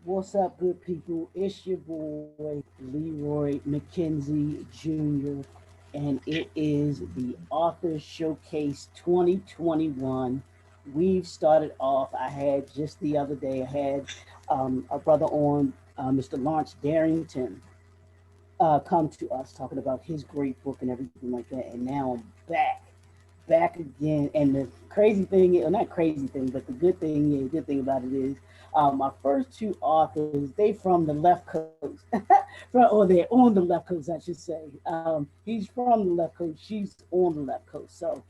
What's up, good people? It's your boy Leroy McKenzie Jr., and it is the Author Showcase 2021. We've started off. I had just the other day, I had a brother on, Mr. Lawrence Darrington, come to us talking about his great book and everything like that. And now I'm back again. And the crazy thing, or not crazy thing, but the good thing about it is, my first two authors, they from the left coast, or they're on the left coast, I should say. He's from the left coast, she's on the left coast. So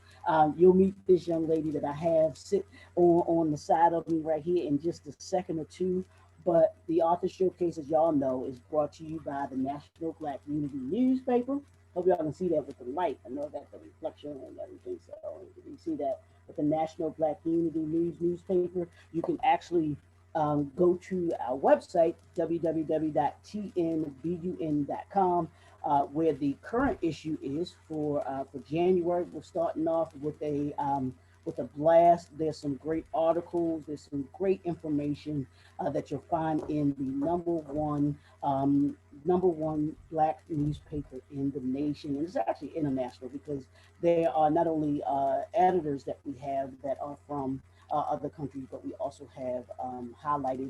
you'll meet this young lady that I have sit on the side of me right here in just a second or two. But the Author Showcase, as y'all know, is brought to you by the National Black Unity newspaper. Hope y'all can see that with the light. I know that the reflection and everything. So you see that with the National Black Unity newspaper. You can actually go to our website, www.tnbun.com, where the current issue is for January. We're starting off with a blast. There's some great articles. There's some great information that you'll find in the number one black newspaper in the nation, and it's actually international because there are not only editors that we have that are from other countries, but we also have highlighted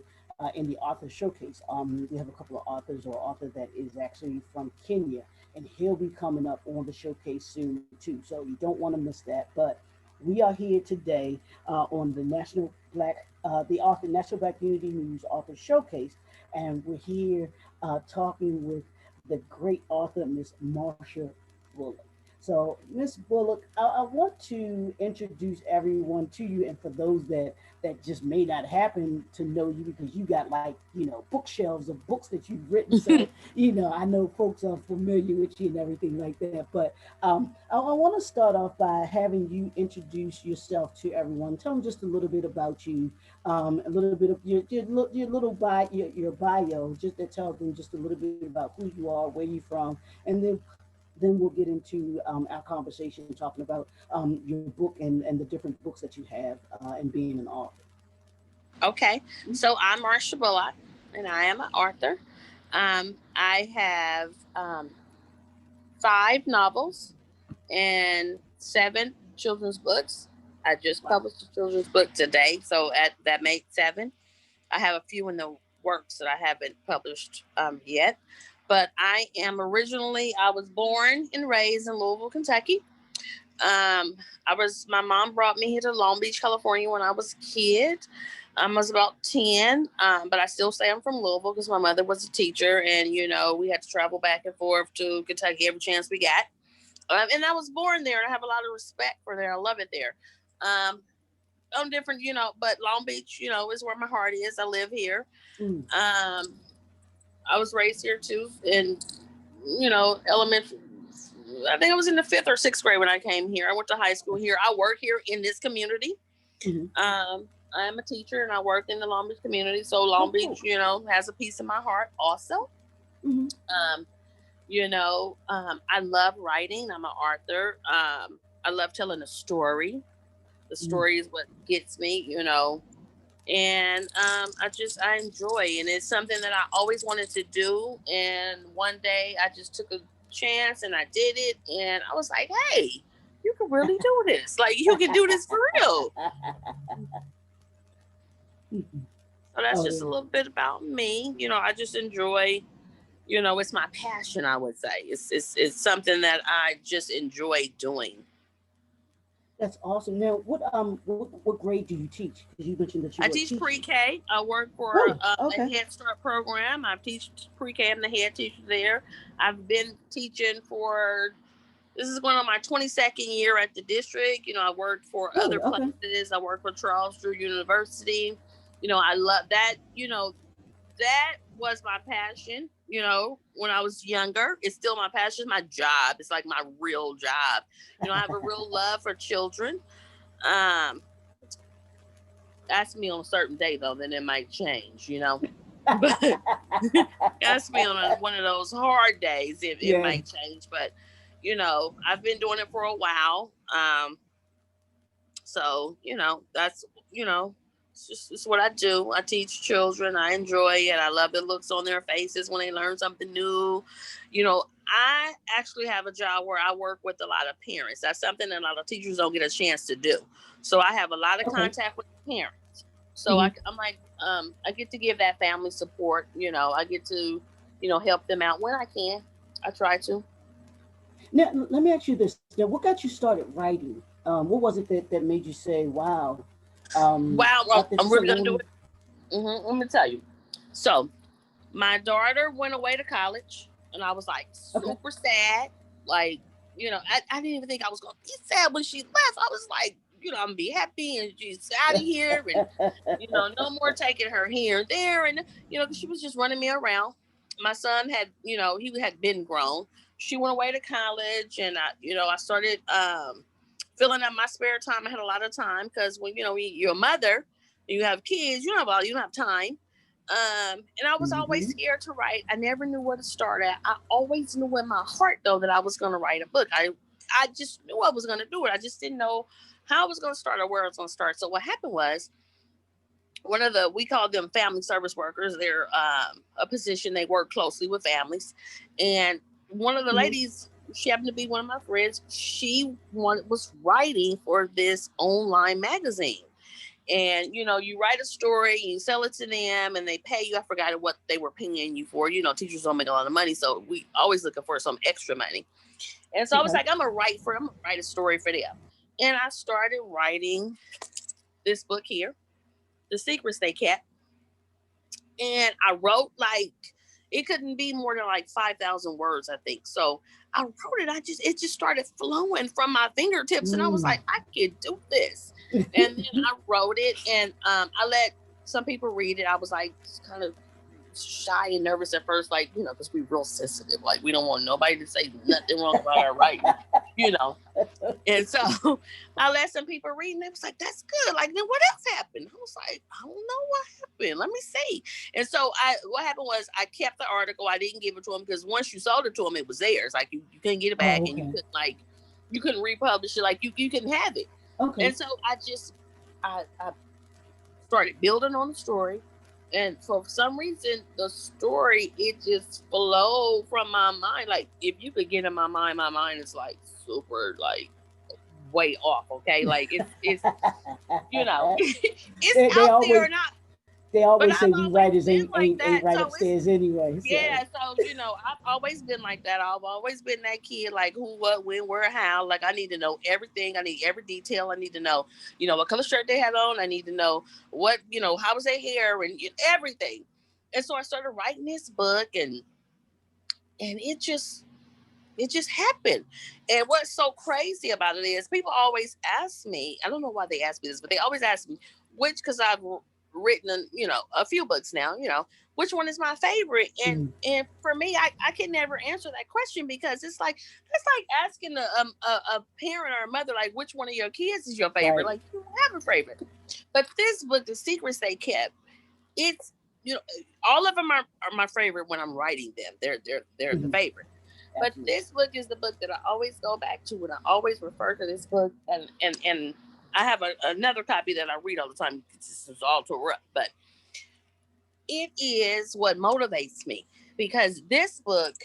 in the author showcase. We have a couple of authors, or author that is actually from Kenya, and he'll be coming up on the showcase soon too. So you don't want to miss that. But we are here today on the National Black Unity News Author Showcase, and we're here talking with the great author, Miss Marsha Bullock. So, Miss Bullock, I want to introduce everyone to you, and for those that just may not happen to know you because you got, like, bookshelves of books that you've written. So, I know folks are familiar with you and everything like that. But I want to start off by having you introduce yourself to everyone. Tell them just a little bit about you, a little bit of your little your bio, just to tell them just a little bit about who you are, where you're from, and then we'll get into our conversation talking about your book and the different books that you have and being an author. Okay, so I'm Marsha Bullock, and I am an author. I have 5 novels and 7 children's books. I just Wow. published a children's book today, so that made 7. I have a few in the works that I haven't published yet. But I was born and raised in Louisville, Kentucky. My mom brought me here to Long Beach, California when I was a kid. I was about 10, but I still say I'm from Louisville because my mother was a teacher, and we had to travel back and forth to Kentucky every chance we got. And I was born there, and I have a lot of respect for there. I love it there. On different, but Long Beach, is where my heart is. I live here. Mm. Um, I was raised here too, in elementary. I think I was in the 5th or 6th grade when I came here. I went to high school here. I work here in this community. Mm-hmm. I am a teacher and I work in the Long Beach community. So Long Oh, Beach, cool. has a piece of my heart also. Mm-hmm. I love writing. I'm an author. I love telling a story. The Mm-hmm. story is what gets me. And I enjoy, and it's something that I always wanted to do. And one day I just took a chance and I did it, and I was like, hey, you can really do this. Like, you can do this for real. So that's Oh just a yeah. little bit about me. I just enjoy, it's my passion, I would say. It's something that I just enjoy doing. That's awesome. Now, what grade do you teach? Because you mentioned that you I were a teach teacher. pre-K. I work for Really? a Okay. Head Start program. I teach pre-K. I'm the head teacher there. I've been teaching for, this is going on my 22nd year at the district. I worked for Really? other Okay. places. I worked for Charles Drew University. I love that. That was my passion. When I was younger, it's still my passion. My job. It's like my real job. I have a real love for children. Um, Ask me on a certain day though, then it might change. But ask me on one of those hard days, it Yeah. might change. But I've been doing it for a while. So that's it's what I do. I teach children. I enjoy it. I love the looks on their faces when they learn something new. I actually have a job where I work with a lot of parents. That's something that a lot of teachers don't get a chance to do. So I have a lot of Okay. contact with parents. So Hmm. I'm like, I get to give that family support. I get to, help them out when I can. I try to. Now, let me ask you this. Now, what got you started writing? What was it that made you say, wow, Wow, well, after I'm so really gonna do long? it. Let me tell you. So my daughter went away to college, and I was like Okay. super sad. Like, I didn't even think I was gonna be sad when she left. I was like, I'm gonna be happy, and she's out of here, and no more taking her here and there, and 'cause she was just running me around. My son had, he had been grown. She went away to college, and I started filling up my spare time. I had a lot of time because when you're a mother, and you have kids, you don't have time. And I was always Hmm. scared to write. I never knew where to start at. I always knew in my heart though that I was going to write a book. I just knew I was going to do it. I just didn't know how I was going to start or where I was going to start. So what happened was we call them family service workers. They're a position, they work closely with families, and one of the Hmm. ladies, she happened to be one of my friends. She was writing for this online magazine, and you write a story, you sell it to them, and they pay you. I forgot what they were paying you for. Teachers don't make a lot of money, so we always looking for some extra money. And so I was Okay. like, I'm gonna write a story for them, and I started writing this book here, The Secrets They Kept. And I wrote like it couldn't be more than like 5,000 words, I think. So I wrote it. It just started flowing from my fingertips, and I was Mm. like, I could do this. And then I wrote it, and I let some people read it. I was like kind of shy and nervous at first, like because we're real sensitive. Like we don't want nobody to say nothing wrong about our writing, you know. And so I let some people read, and they was like, "That's good." Like, then what else happened? I was like, "I don't know what happened. Let me see." And so what happened was I kept the article. I didn't give it to them because once you sold it to them, it was theirs. Like you couldn't get it back, Oh, and okay. you couldn't republish it. Like you couldn't have it. Okay. And so I started building on the story. And for some reason, the story, it just flowed from my mind. Like, if you could get in my mind is like super, like, way off. Okay, like it's it's They out there, always and I they but always I've say we always writers been like ain't that. right So it's upstairs anyway. So yeah. So I've always been like that. I've always been that kid, like who, what, when, where, how. Like I need to know everything. I need every detail. I need to know, what color shirt they had on. I need to know what, how was their hair and everything. And so I started writing this book, and it just happened. And what's so crazy about it is people always ask me, I don't know why they ask me this, but they always ask me because I've written, a few books now, which one is my favorite? And mm, and for me, I can never answer that question because it's like asking a parent or a mother, like, which one of your kids is your favorite? right. Like, you don't have a favorite. But this book, The Secrets They Kept, it's, you know, all of them are my favorite when I'm writing them. They're the Hmm. favorite. But Absolutely. this book is the book that I always go back to, and I always refer to this book. And I have another copy that I read all the time. This is all tore up, but it is what motivates me because this book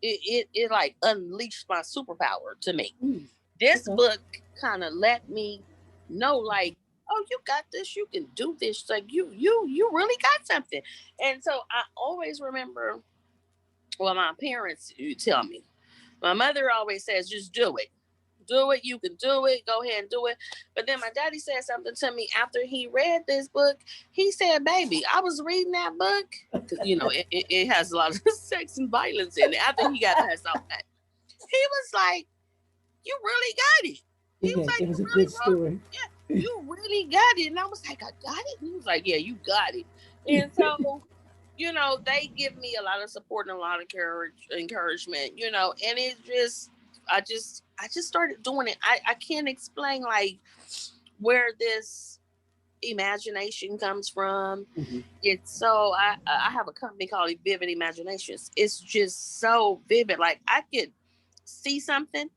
it like unleashed my superpower to me. Mm, This okay. book kind of let me know, like, oh, you got this, you can do this, like you really got something. And so I always remember what my parents tell me. My mother always says, just do it. Do it. You can do it. Go ahead and do it. But then my daddy said something to me after he read this book. He said, baby, I was reading that book. Because, it has a lot of sex and violence in it. After he got past all that, he was like, you really got it. He Yeah, was like, it you was a really good wrote, story. yeah, you really got it. And I was like, I got it. And he was like, yeah, you got it. And so, they give me a lot of support and a lot of encouragement, and I just started doing it. I can't explain like where this imagination comes from. Hmm. It's so I have a company called Vivid Imaginations. It's just so vivid. Like I could see something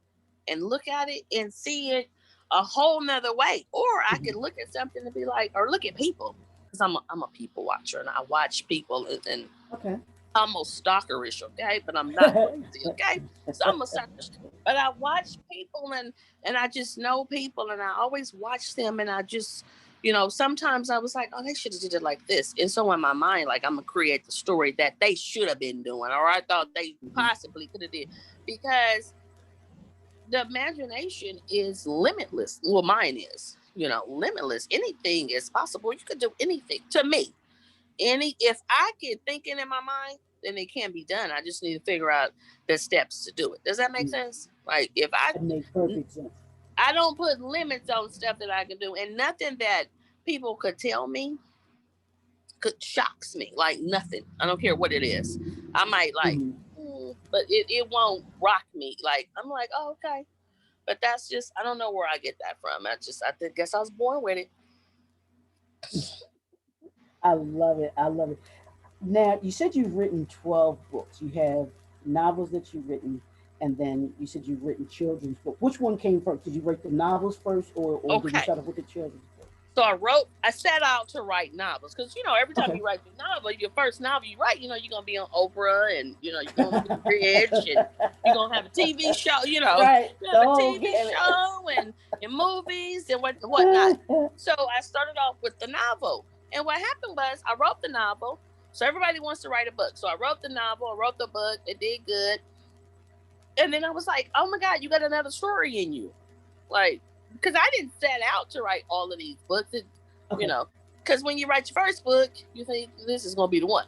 and look at it and see it a whole nother way. Or I Mm-hmm. could look at something and be like, or look at people, because I'm a people watcher and I watch people, and Okay. almost stalkerish, okay? But I'm not crazy, okay? So I'm a sucker. But I watch people, and I just know people, and I always watch them, and I just, sometimes I was like, oh, they should have did it like this. And so in my mind, like, I'm gonna create the story that they should have been doing, or I thought they Mm-hmm. possibly could have did, because the imagination is limitless. Well, mine is, limitless. Anything is possible. You could do anything to me. If I can think it in my mind, then it can be done. I just need to figure out the steps to do it. Does that make Mm. sense? Like, if I That makes perfect sense. I don't put limits on stuff that I can do, and nothing that people could tell me could shocks me. Like, nothing. I don't care what it is. I might like, Mm-hmm. but it won't rock me. Like, I'm like, oh, okay. But that's just, I don't know where I get that from. Guess I was born with it. I love it. I love it. Now, you said you've written 12 books. You have novels that you've written, and then you said you've written children's book. Which one came first? Did you write the novels first, or did you Okay. start off with the children's book? So I set out to write novels, because every time Okay. you write your novel, your first novel you write, you're gonna be on Oprah, and you're gonna be rich, and you're gonna have a TV show, Right. you The have a whole TV gamut. show and movies and whatnot. So I started off with the novel, and what happened was I wrote the novel. So everybody wants to write a book, so I wrote the novel, I wrote the book, it did good, and then I was like, oh my god, you got another story in you, like, because I didn't set out to write all of these books. You Okay. know, because when you write your first book, you think this is going to be the one.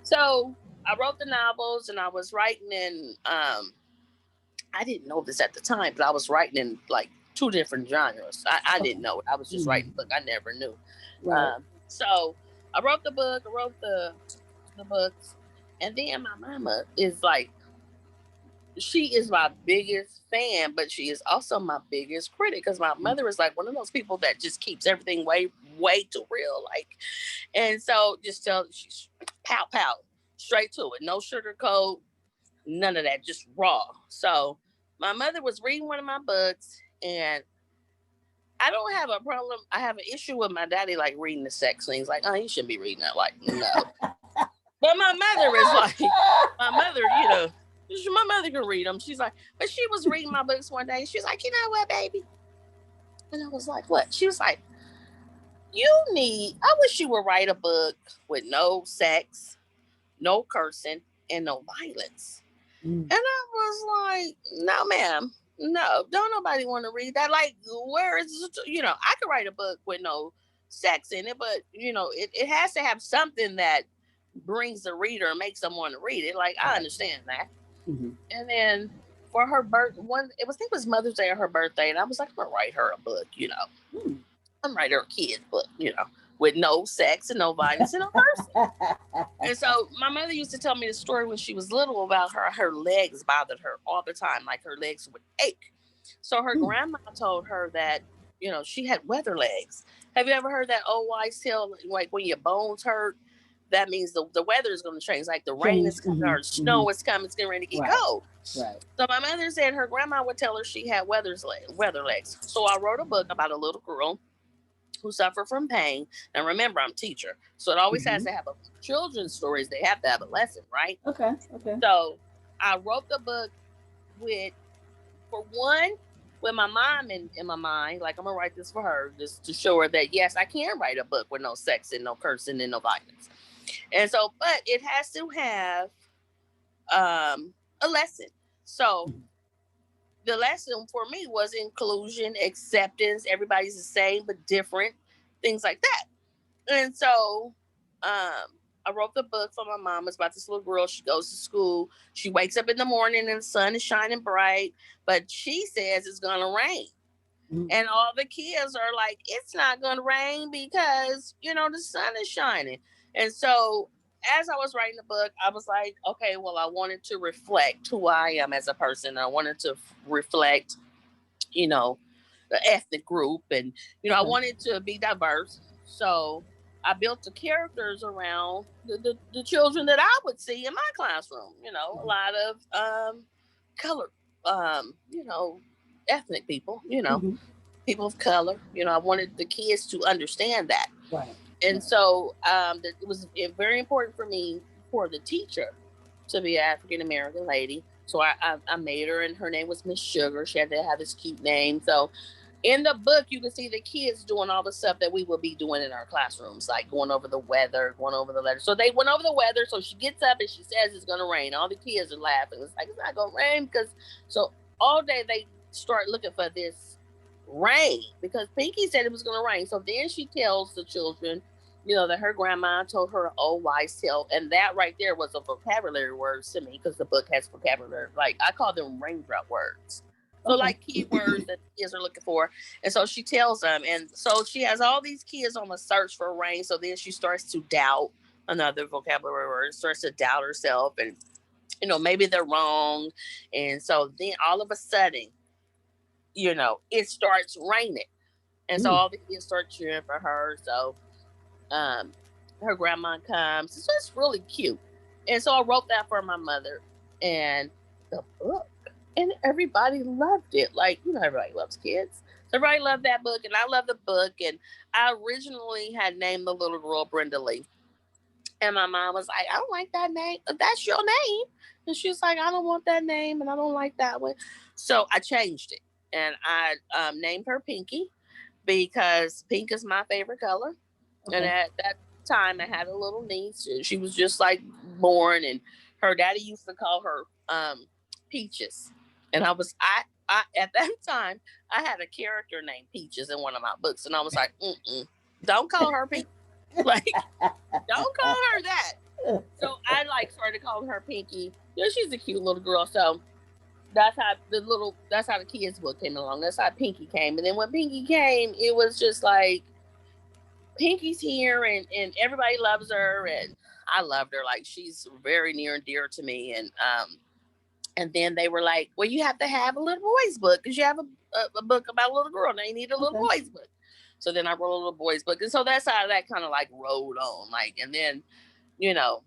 So I wrote the novels, and I was writing in. I didn't know this at the time, but I was writing in like two different genres. I Okay. didn't know it. I was just Mm. writing a book. I never knew. Right. So I wrote the book. I wrote the books, and then my mama is like, she is my biggest fan, but she is also my biggest critic, because my Mm. mother is like one of those people that just keeps everything way, way too real. Like, and so just tell she's pow pow, straight to it, no sugarcoat, none of that, just raw. So my mother was reading one of my books, and I don't have a problem. I have an issue with my daddy like reading the sex things. Like, oh, you shouldn't be reading that. Like, no. But my mother is like, my mother, my mother can read them. She's like, but she was reading my books one day. She's like, you know what, baby? And I was like, what? She was like, I wish you would write a book with no sex, no cursing, and no violence. Mm. And I was like, no, ma'am. No, don't nobody want to read that. Like, where is, I could write a book with no sex in it, but, it has to have something that brings the reader and makes them want to read it. Like, I Right. understand that. Mm-hmm. And then for her I think it was Mother's Day or her birthday, and I was like, I'm gonna write her a book, Mm. I'm gonna write her a kid's book, with no sex and no violence and no cursing. And so my mother used to tell me the story when she was little about her legs bothered her all the time, like her legs would ache. So her Mm. grandma told her that, she had weather legs. Have you ever heard that old wives' tale, like when your bones hurt, that means the weather is going to change. Like the rain Change. is coming Mm-hmm. or Mm-hmm. snow is coming, it's getting ready to get Right. cold. Right. So my mother said her grandma would tell her she had weather legs. So I wrote a book about a little girl who suffer from pain. And remember, I'm a teacher, so it always has Mm-hmm. to have a children's stories. They have to have a lesson, right? Okay. Okay. So I wrote the book with, for one, with my mom in my mind. Like, I'm gonna write this for her, just to show her that yes, I can write a book with no sex and no cursing and no violence. And so, but it has to have a lesson. So Mm-hmm. the lesson for me was inclusion, acceptance. Everybody's the same but different, things like that. And so I wrote the book for my mom. It's about this little girl. She goes to school. She wakes up in the morning and the sun is shining bright, but she says it's going to rain. Mm-hmm. And all the kids are like, it's not going to rain because, the sun is shining. And so as I was writing the book, I was like, okay, well, I wanted to reflect who I am as a person. I wanted to reflect, you know, the ethnic group, and I Okay. wanted to be diverse. So I built the characters around the children that I would see in my classroom. A lot of color, ethnic people. Mm-hmm. people of color. I wanted the kids to understand that. Right. And Right. so it was very important for me for the teacher to be an African American lady. So I made her, and her name was Miss Sugar. She had to have this cute name. So in the book, you can see the kids doing all the stuff that we would be doing in our classrooms, like going over the weather, going over the letters. So they went over the weather. So she gets up and she says it's going to rain. All the kids are laughing. It's like, it's not going to rain because so all day they start looking for this rain because Pinky said it was going to rain. So then she tells the children, that her grandma told her an old wise tale. And that right there was a vocabulary word to me because the book has vocabulary. Like I call them raindrop words. So Okay. like keywords that kids are looking for. And so she tells them. And so she has all these kids on the search for rain. So then she starts to doubt another vocabulary word, starts to doubt herself and maybe they're wrong. And so then all of a sudden, it starts raining. And so Mm. all the kids start cheering for her. So um, her grandma comes. So it's really cute. And so I wrote that for my mother and the book. And everybody loved it. Like, everybody loves kids. So everybody loved that book. And I love the book. And I originally had named the little girl Brenda Lee. And my mom was like, I don't like that name. That's your name. And she was like, I don't want that name and I don't like that one. So I changed it. And I named her Pinky because pink is my favorite color. And Okay. at that time, I had a little niece. She was just like born, and her daddy used to call her Peaches. And I at that time, I had a character named Peaches in one of my books, and I was like, don't call her Pink, like, don't call her that. So I like started calling her Pinky. She's a cute little girl. So that's how the kids book came along. That's how Pinky came. And then when Pinky came, it was just like Pinky's here and everybody loves her and I loved her. Like she's very near and dear to me. And then they were like, well, you have to have a little boys book because you have a book about a little girl. Now you need a little Okay. boys book. So then I wrote a little boys book. And so that's how that kind of like rolled on. Like, and then, you know,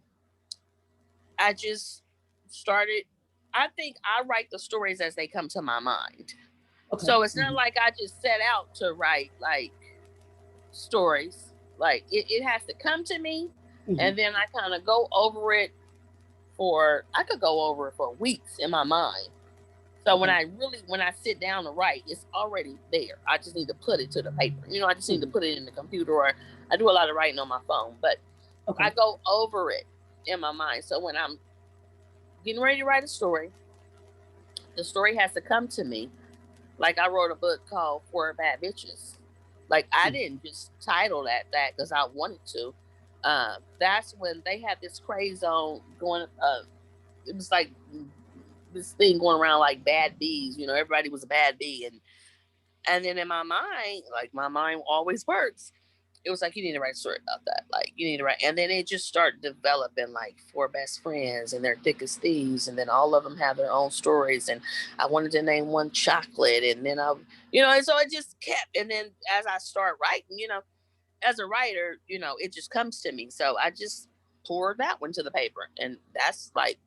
I just started, I think I write the stories as they come to my mind. Okay. So it's not Mm-hmm. like I just set out to write like stories. Like it has to come to me Mm-hmm. and then I kind of go over it I could go over it for weeks in my mind. So Okay. when I sit down to write, it's already there. I just need to put it to the paper. I just need to Mm-hmm. put it in the computer or I do a lot of writing on my phone, but I Okay. go over it in my mind. So when I'm getting ready to write a story, the story has to come to me. Like I wrote a book called Four Bad Bitches. Like I Mm. didn't just title that because I wanted to. That's when they had this craze on going. It was like this thing going around like bad bees. Everybody was a bad bee, and then in my mind, like my mind always works. It was like you need to write a story about that. Like you need to write, and then it just started developing like four best friends, and they're thick as thieves, and then all of them have their own stories. And I wanted to name one Chocolate, and then and so it just kept. And then as I start writing, as a writer, it just comes to me. So I just poured that one to the paper, and that's like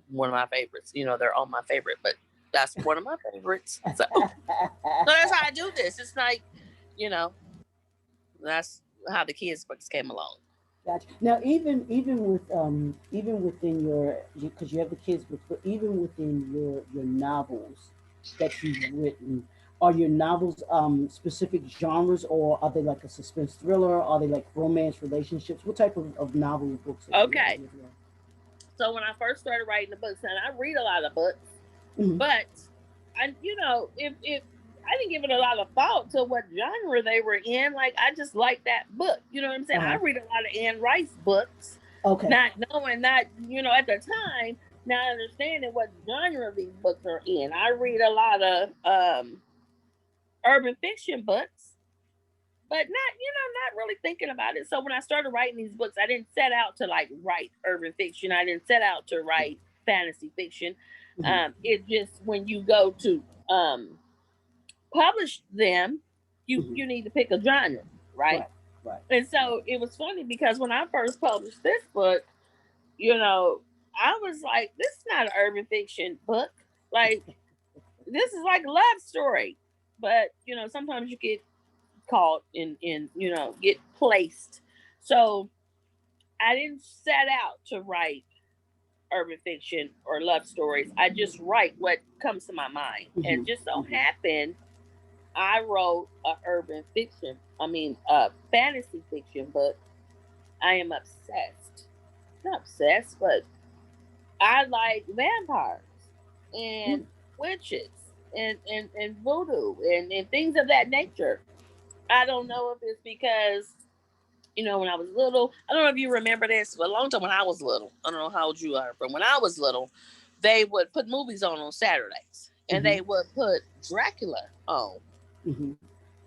one of my favorites. They're all my favorite, but that's one of my favorites. So that's how I do this. It's like, you know, that's how the kids books came along. Gotcha. Now, even within your, because you have the kids books, but even within your novels that you've written, are your novels specific genres, or are they like a suspense thriller? Are they like romance relationships? What type of novel books are Okay. you doing? So when I first started writing the books, and I read a lot of books, Mm-hmm. but if I didn't give it a lot of thought to what genre they were in, like I just like that book. You know what I'm saying? Uh-huh. I read a lot of Anne Rice books, Okay. not knowing that at the time, not understanding what genre these books are in. I read a lot of urban fiction books, but not really thinking about it. So when I started writing these books, I didn't set out to like write urban fiction. I didn't set out to write fantasy fiction. Mm-hmm. It just when you go to publish them, you Mm-hmm. you need to pick a genre, right? Right. Right. And Right. so it was funny because when I first published this book, I was like, this is not an urban fiction book. Like this is like a love story. but sometimes you get caught in get placed. So I didn't set out to write urban fiction or love stories. I just write what comes to my mind. And Mm-hmm. just so Mm-hmm. happened I wrote a urban fiction, I mean a fantasy fiction book. I am obsessed. Not obsessed, but I like vampires and witches and voodoo and things of that nature. I don't know if it's because when I was little, I don't know if you remember this, but a long time when I was little, I don't know how old you are, but when I was little, they would put movies on Saturdays, and Mm-hmm. they would put Dracula on, Mm-hmm.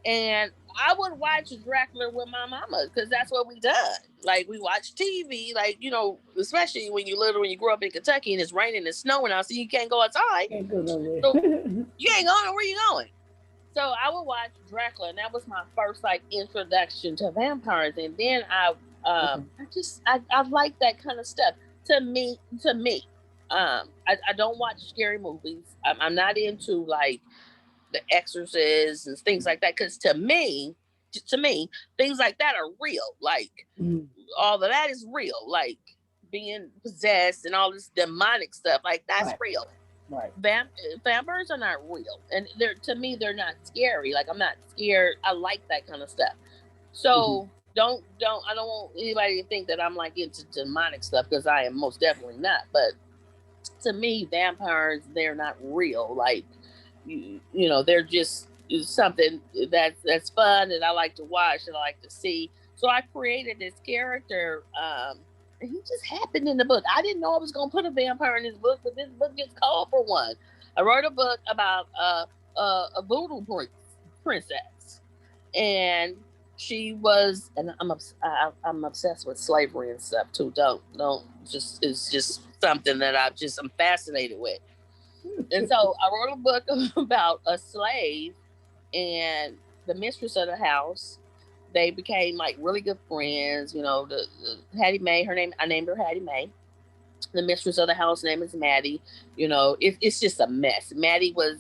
and I would watch Dracula with my mama because that's what we done. Like we watch TV, like especially when you little, when you grow up in Kentucky and it's raining and snowing out, so you can't go outside. Can't go nowhere. So you ain't going. Where you going? So I would watch Dracula, and that was my first like introduction to vampires. And then Okay. I like that kind of stuff. To me, I don't watch scary movies. I'm not into like The Exorcist and things like that because to me, things like that are real. Like Mm-hmm. all of that is real. Like being possessed and all this demonic stuff, like that's Right. real. Right. Vamp- Vampires are not real, and they're not scary. Like I'm not scared. I like that kind of stuff. Mm-hmm. So I don't want anybody to think that I'm like into demonic stuff because I am most definitely not. But to me, vampires, they're not real. Like they're just something that's fun and I like to watch and I like to see. So I created this character. And he just happened in the book. I didn't know I was gonna put a vampire in this book, but this book gets called for one. I wrote a book about a voodoo princess, and she was, and I'm obsessed with slavery and stuff too. Don't just It's just something that I'm fascinated with. And so I wrote a book about a slave and the mistress of the house. They became like really good friends. The Hattie Mae, her name, I named her Hattie Mae. The mistress of the house name is Maddie. It's just a mess. Maddie was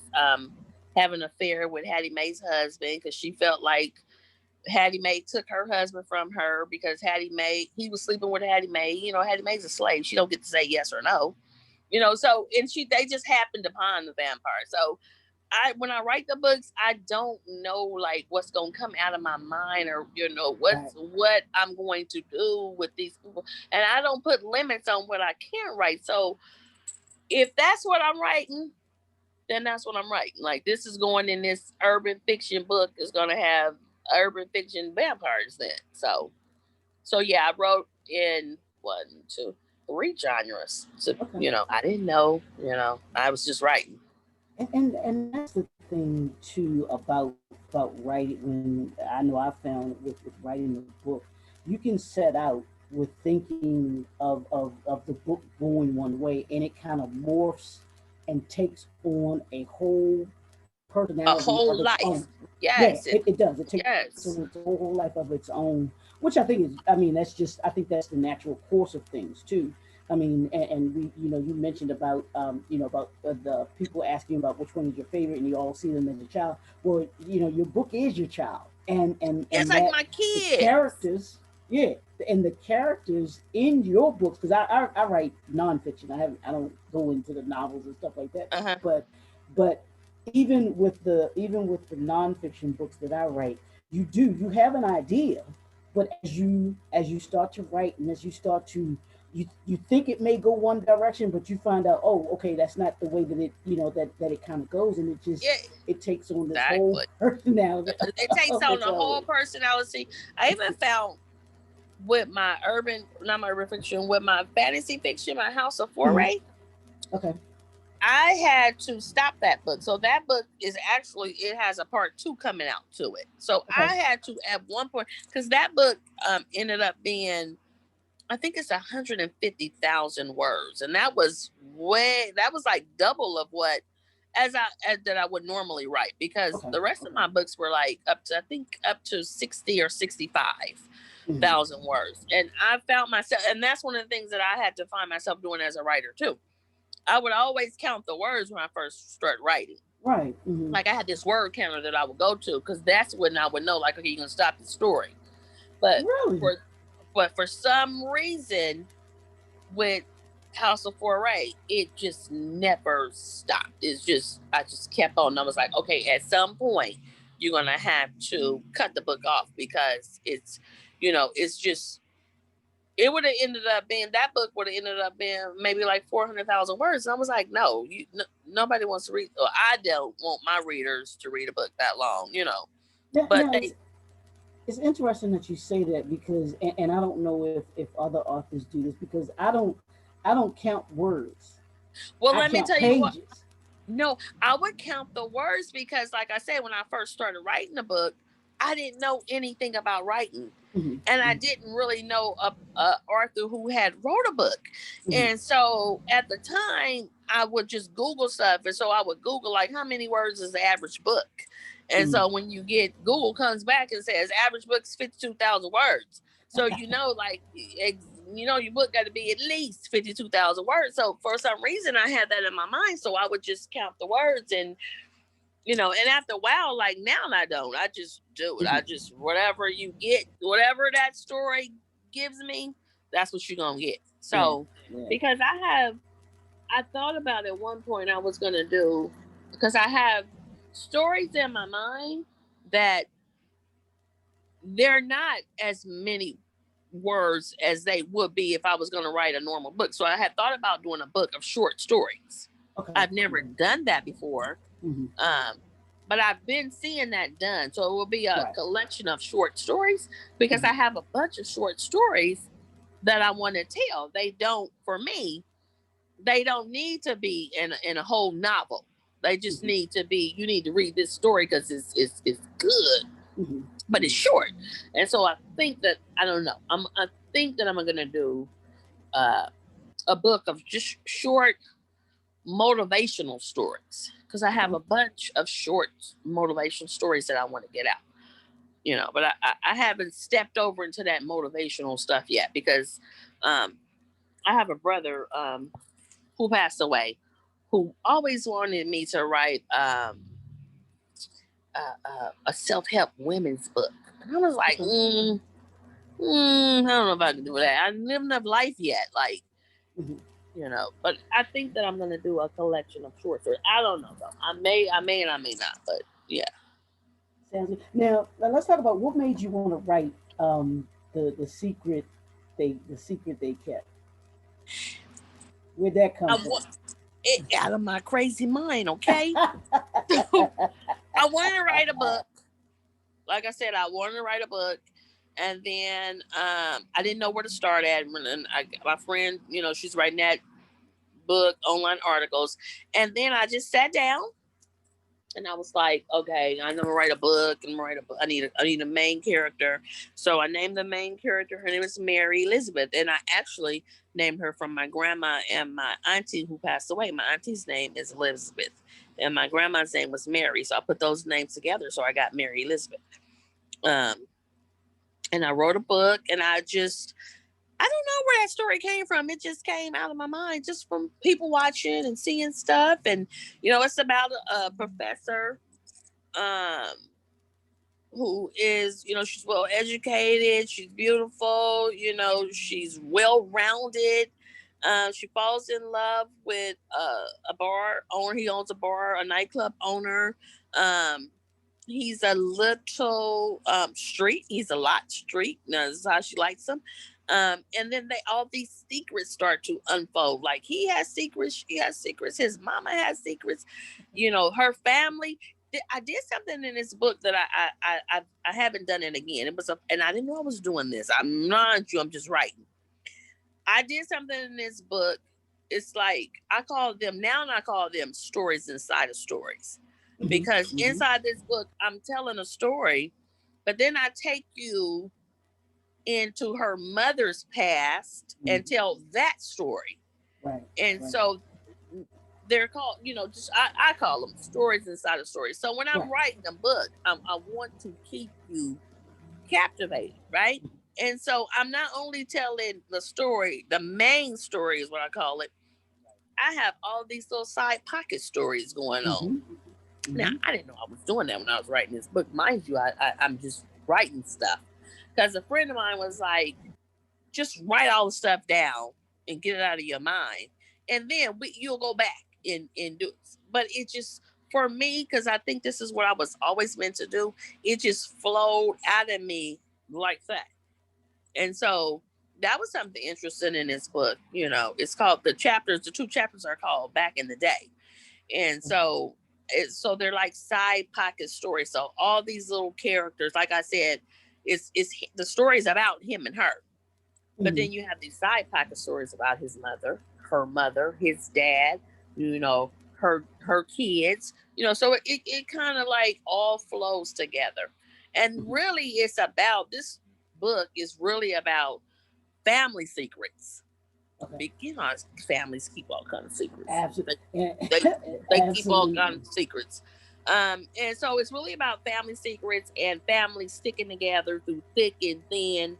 having an affair with Hattie Mae's husband because she felt like Hattie Mae took her husband from her because Hattie Mae, he was sleeping with Hattie Mae. Hattie Mae's a slave. She don't get to say yes or no. So and they just happened upon the vampire. So when I write the books, I don't know like what's gonna come out of my mind or Right. what I'm going to do with these people. And I don't put limits on what I can write. So if that's what I'm writing, then that's what I'm writing. Like this is going in this urban fiction book is gonna have urban fiction vampires then. So yeah, I wrote in one, two, three genres. So Okay. I didn't know. I was just writing. And that's the thing too about writing. When I know I found with writing the book, you can set out with thinking of the book going one way, and it kind of morphs and takes on a whole A personality of whole its own. life. Yeah, Yes. it does. It takes on its Yes. whole life of its own, which I think is. I mean, that's just. I think that's the natural course of things too. I mean, and we, you mentioned about, about the people asking about which one is your favorite, and you all see them as a child. Well, your book is your child, and and It's and like that my the kids. characters, yeah, and the characters in your books, because I write nonfiction. I don't go into the novels and stuff like that, Uh-huh. but even with the nonfiction books that I write, you have an idea, but as you start to write and as you start to you think it may go one direction, but you find out, oh, okay, that's not the way that that it kind of goes, and Yeah, it takes on this whole exactly. personality It takes of on its the whole own. personality. I even found with my not my urban fiction, with my fantasy fiction, my House of Mhm. Foray, Okay. I had to stop that book. So that book is actually, it has a part two coming out to it. So Okay. I had to at one point, because that book ended up being, I think it's 150,000 words, and that was like double of what as that I would normally write, because Okay. the rest of Okay. my books were like up to, I think, up to 60 or 65,000 Hmm. words, and I found myself, and that's one of the things that I had to find myself doing as a writer too. I would always count the words when I first start writing. Right. Mm-hmm. Like I had this word counter that I would go to because that's when I would know, like, okay, you're gonna stop the story. But Really? for for some reason with House of Foray, it just never stopped. It's just I just kept on. I was like, okay, at some point you're gonna have to cut the book off because it's, it's just it would have ended up being that book would have ended up being maybe like 400,000 words. And I was like, no, nobody wants to read. Or I don't want my readers to read a book that long. Now, But now they, it's interesting that you say that because, and I don't know if other authors do this because I don't count words. well, I let me count tell you what. pages. No, I would count the words because, like I said, when I first started writing the book, I didn't know anything about writing. And I Mm-hmm. didn't really know a Arthur who had wrote a book. Mm-hmm. And so at the time, I would just Google stuff. And so I would Google, like, how many words is the average book? And Mm-hmm. so when you get Google comes back and says average book is 52,000 words. So, like, your book got to be at least 52,000 words. So for some reason, I had that in my mind. So I would just count the words and after a while, like now I don't. I just do it. I Mm-hmm. just, whatever you get, whatever that story gives me, that's what you're going to get. Right. So, Right. because I thought about at one point I was going to do, because I have stories in my mind that they're not as many words as they would be if I was going to write a normal book. So I had thought about doing a book of short stories. Okay. I've never done that before. Mm-hmm. Um, but I've been seeing that done. So it will be a Right. collection of short stories because Mm-hmm. I have a bunch of short stories that I want to tell. They don't, for me, they don't need to be in a whole novel. They just Mm-hmm. need to be, you need to read this story because it's good, Mm-hmm. but it's Mm-hmm. short. And so I think that, I don't know, I think that I'm going to do uh, a book of just short motivational stories because I have Okay. a bunch of short motivational stories that I want to get out. But I haven't stepped over into that motivational stuff yet because um, I have a brother who passed away who always wanted me to write a self-help women's book. And I was like, Okay. I don't know if I can do that. I haven't lived enough life yet. Like, Mm-hmm. but I think that I'm gonna do a collection of short stories. I don't know though. I may, and I may not. But yeah. Sounds good. Now let's talk about what made you want to write the secret they kept. Where'd that I come from? want it out of my crazy mind. Okay. I wanted to write a book. Like I said, I wanted to write a book, and then I didn't know where to start at. And my friend, she's writing that book, online articles, and then I just sat down and I was like, okay, I'm gonna write a book and write a book. I need a main character. So I named the main character. Her name is Mary Elizabeth, and I actually named her from my grandma and my auntie who passed away. My auntie's name is Elizabeth, and my grandma's name was Mary. So I put those names together. So I got Mary Elizabeth. Um, and I wrote a book, and I don't know where that story came from. It just came out of my mind, just from people watching and seeing stuff. And it's about a professor um, who is, she's well educated, she's beautiful, she's well rounded. She falls in love with a bar owner. He owns a bar, a nightclub owner. Um, he's a little street. He's a lot street. Now, this is how she likes him. And then all these secrets start to unfold. Like he has secrets, she has secrets, his mama has secrets. Her family. I did something in this book that I haven't done it again. It was and I didn't know I was doing this. I'm not you. I'm just writing. I did something in this book. It's like I call them now, and I call them stories inside of stories, Mm-hmm. because Mm-hmm. inside this book I'm telling a story, but then I take you into her mother's past and Mm-hmm. tell that story. Right. And Right. so they're called, just I call them stories inside of stories. So when I'm Right. writing a book, I want to keep you captivated, right? And so I'm not only telling the story, the main story is what I call it. I have all these little side pocket stories going on. Mm-hmm. Now, Mm-hmm. I didn't know I was doing that when I was writing this book. Mind you, I'm just writing stuff. Because a friend of mine was like, just write all the stuff down and get it out of your mind. And then you'll go back and do it. But it just, for me, because I think this is what I was always meant to do, it just flowed out of me like that. And so that was something interesting in this book. It's called the two chapters are called Back in the Day. And so they're like side pocket stories. So all these little characters, like I said, it's the story is about him and her. But Mm-hmm. then you have these side pocket stories about his mother, her mother, his dad, her kids, so it kind of like all flows together. And Mm-hmm. really this book is really about family secrets. Okay. Families keep all kinds of secrets. Absolutely. They they keep all Absolutely. kinds of secrets. And so it's really about family secrets and families sticking together through thick and thin.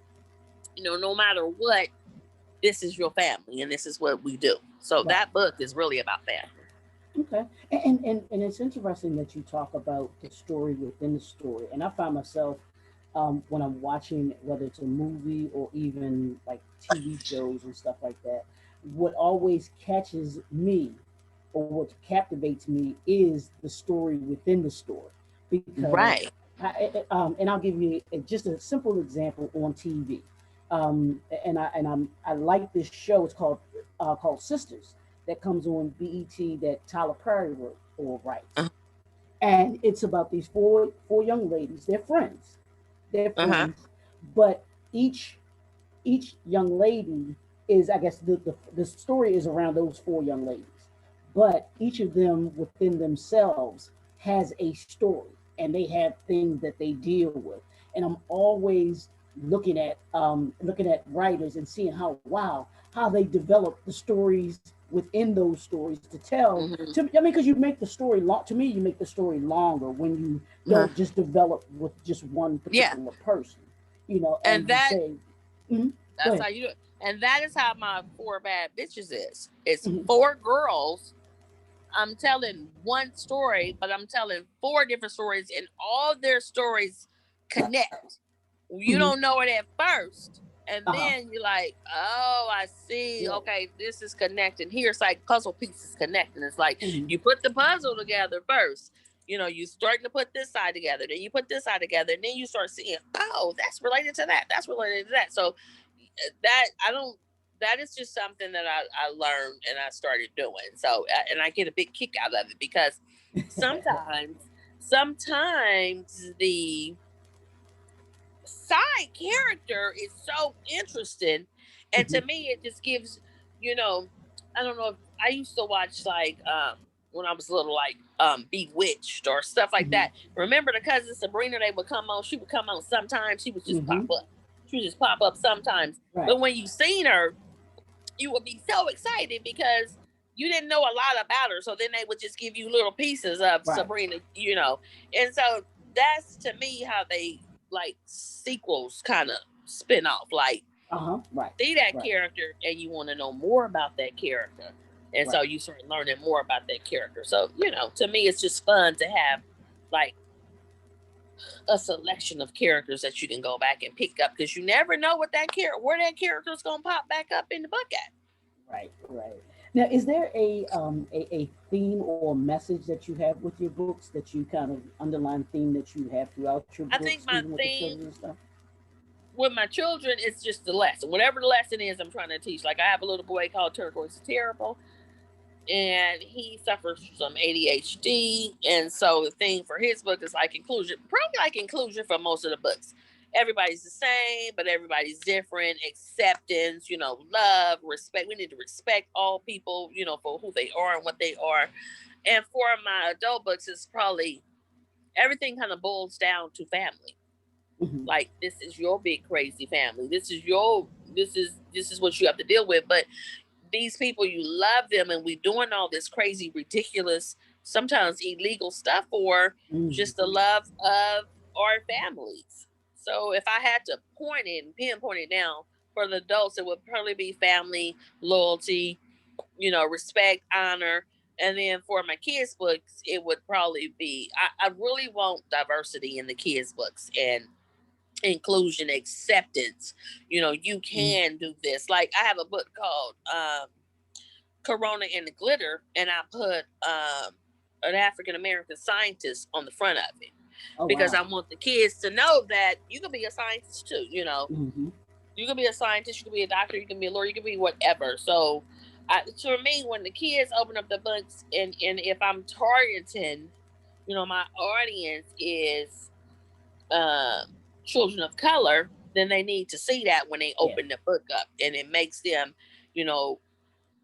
No matter what, this is your family and this is what we do. So Right. that book is really about family. Okay. And it's interesting that you talk about the story within the story. And I find myself when I'm watching, whether it's a movie or even like TV shows and stuff like that, what always catches me or what captivates me is the story within the story. Because, Right. and I'll give you just a simple example on TV. I like this show. It's called Sisters that comes on BET that Tyler Perry wrote or writes, Uh and it's about these four young ladies. They're friends. They're huh. friends, but each young lady is, I guess, the story is around those four young ladies, but each of them within themselves has a story, and they have things that they deal with. And I'm always looking at writers and seeing how they develop the stories within those stories to tell. Hmm. I mean, because you make the story long. To me, you make the story longer when you Uh-huh. don't just develop with just one Yeah. particular person. And And you that say, mm-hmm, go that's ahead. how you do it. And that is how my Four Bad Bitches is. It's Mm-hmm. four girls. I'm telling one story, but I'm telling four different stories, and all their stories connect. You Mm-hmm. don't know it at first, and Uh-huh. then you're like, "Oh, I see. Yeah. Okay, this is connecting. Here's like puzzle pieces connecting." It's like Mm-hmm. you put the puzzle together first. You starting to put this side together, then you put this side together, and then you start seeing, "Oh, that's related to that. That's related to that." So that I don't that is just something that I learned and I started doing. So and I get a big kick out of it because sometimes the side character is so interesting, and Mm-hmm. to me it just gives, you know I don't know if I used to watch like when I was little, like Bewitched or stuff like Mm-hmm. that. Remember the cousin Sabrina? They would come on. She would come on sometimes. She would just pop Mm-hmm. up. She would just pop up sometimes. Right. But when you seen her, you would be so excited because you didn't know a lot about her. So then they would just give you little pieces of Right. Sabrina. And so that's to me how they like sequels kind of spin off. Like, Uh-huh. Right. see that Right. character and you want to know more about that character. And so Right. you start learning more about that character. So, to me, it's just fun to have like a selection of characters that you can go back and pick up because you never know where that character is gonna pop back up in the book at. Right. Right. Now, is there a theme or message that you have with your books, that you kind of underline theme that you have throughout your I books, think my even with the theme children and stuff? with my children is just the lesson. Whatever the lesson is, I'm trying to teach. Like I have a little boy called Turquoise is Terrible, and he suffers from some ADHD. And so the thing for his book is like inclusion, probably like inclusion for most of the books. Everybody's the same, but everybody's different. Acceptance, love, respect. We need to respect all people, for who they are and what they are. And for my adult books, it's probably everything kind of boils down to family. Mm-hmm. Like this is your big crazy family. This is what you have to deal with. But these people, you love them, and we doing all this crazy, ridiculous, sometimes illegal stuff for Mm-hmm. just the love of our families. So if I had to point it and pinpoint it down for the adults, it would probably be family, loyalty, respect, honor. And then for my kids' books, it would probably be I really want diversity in the kids' books and inclusion, acceptance. You Mm. can do this. Like I have a book called Corona and the Glitter, and I put an African American scientist on the front of it Oh because wow. I want the kids to know that you can be a scientist too. Mm-hmm. You can be a scientist, you can be a doctor, you can be a lawyer, you can be whatever. So, for me, when the kids open up the books, and if I'm targeting, my audience is uh, children of color, then they need to see that when they Yeah. open the book up, and it makes them, you know,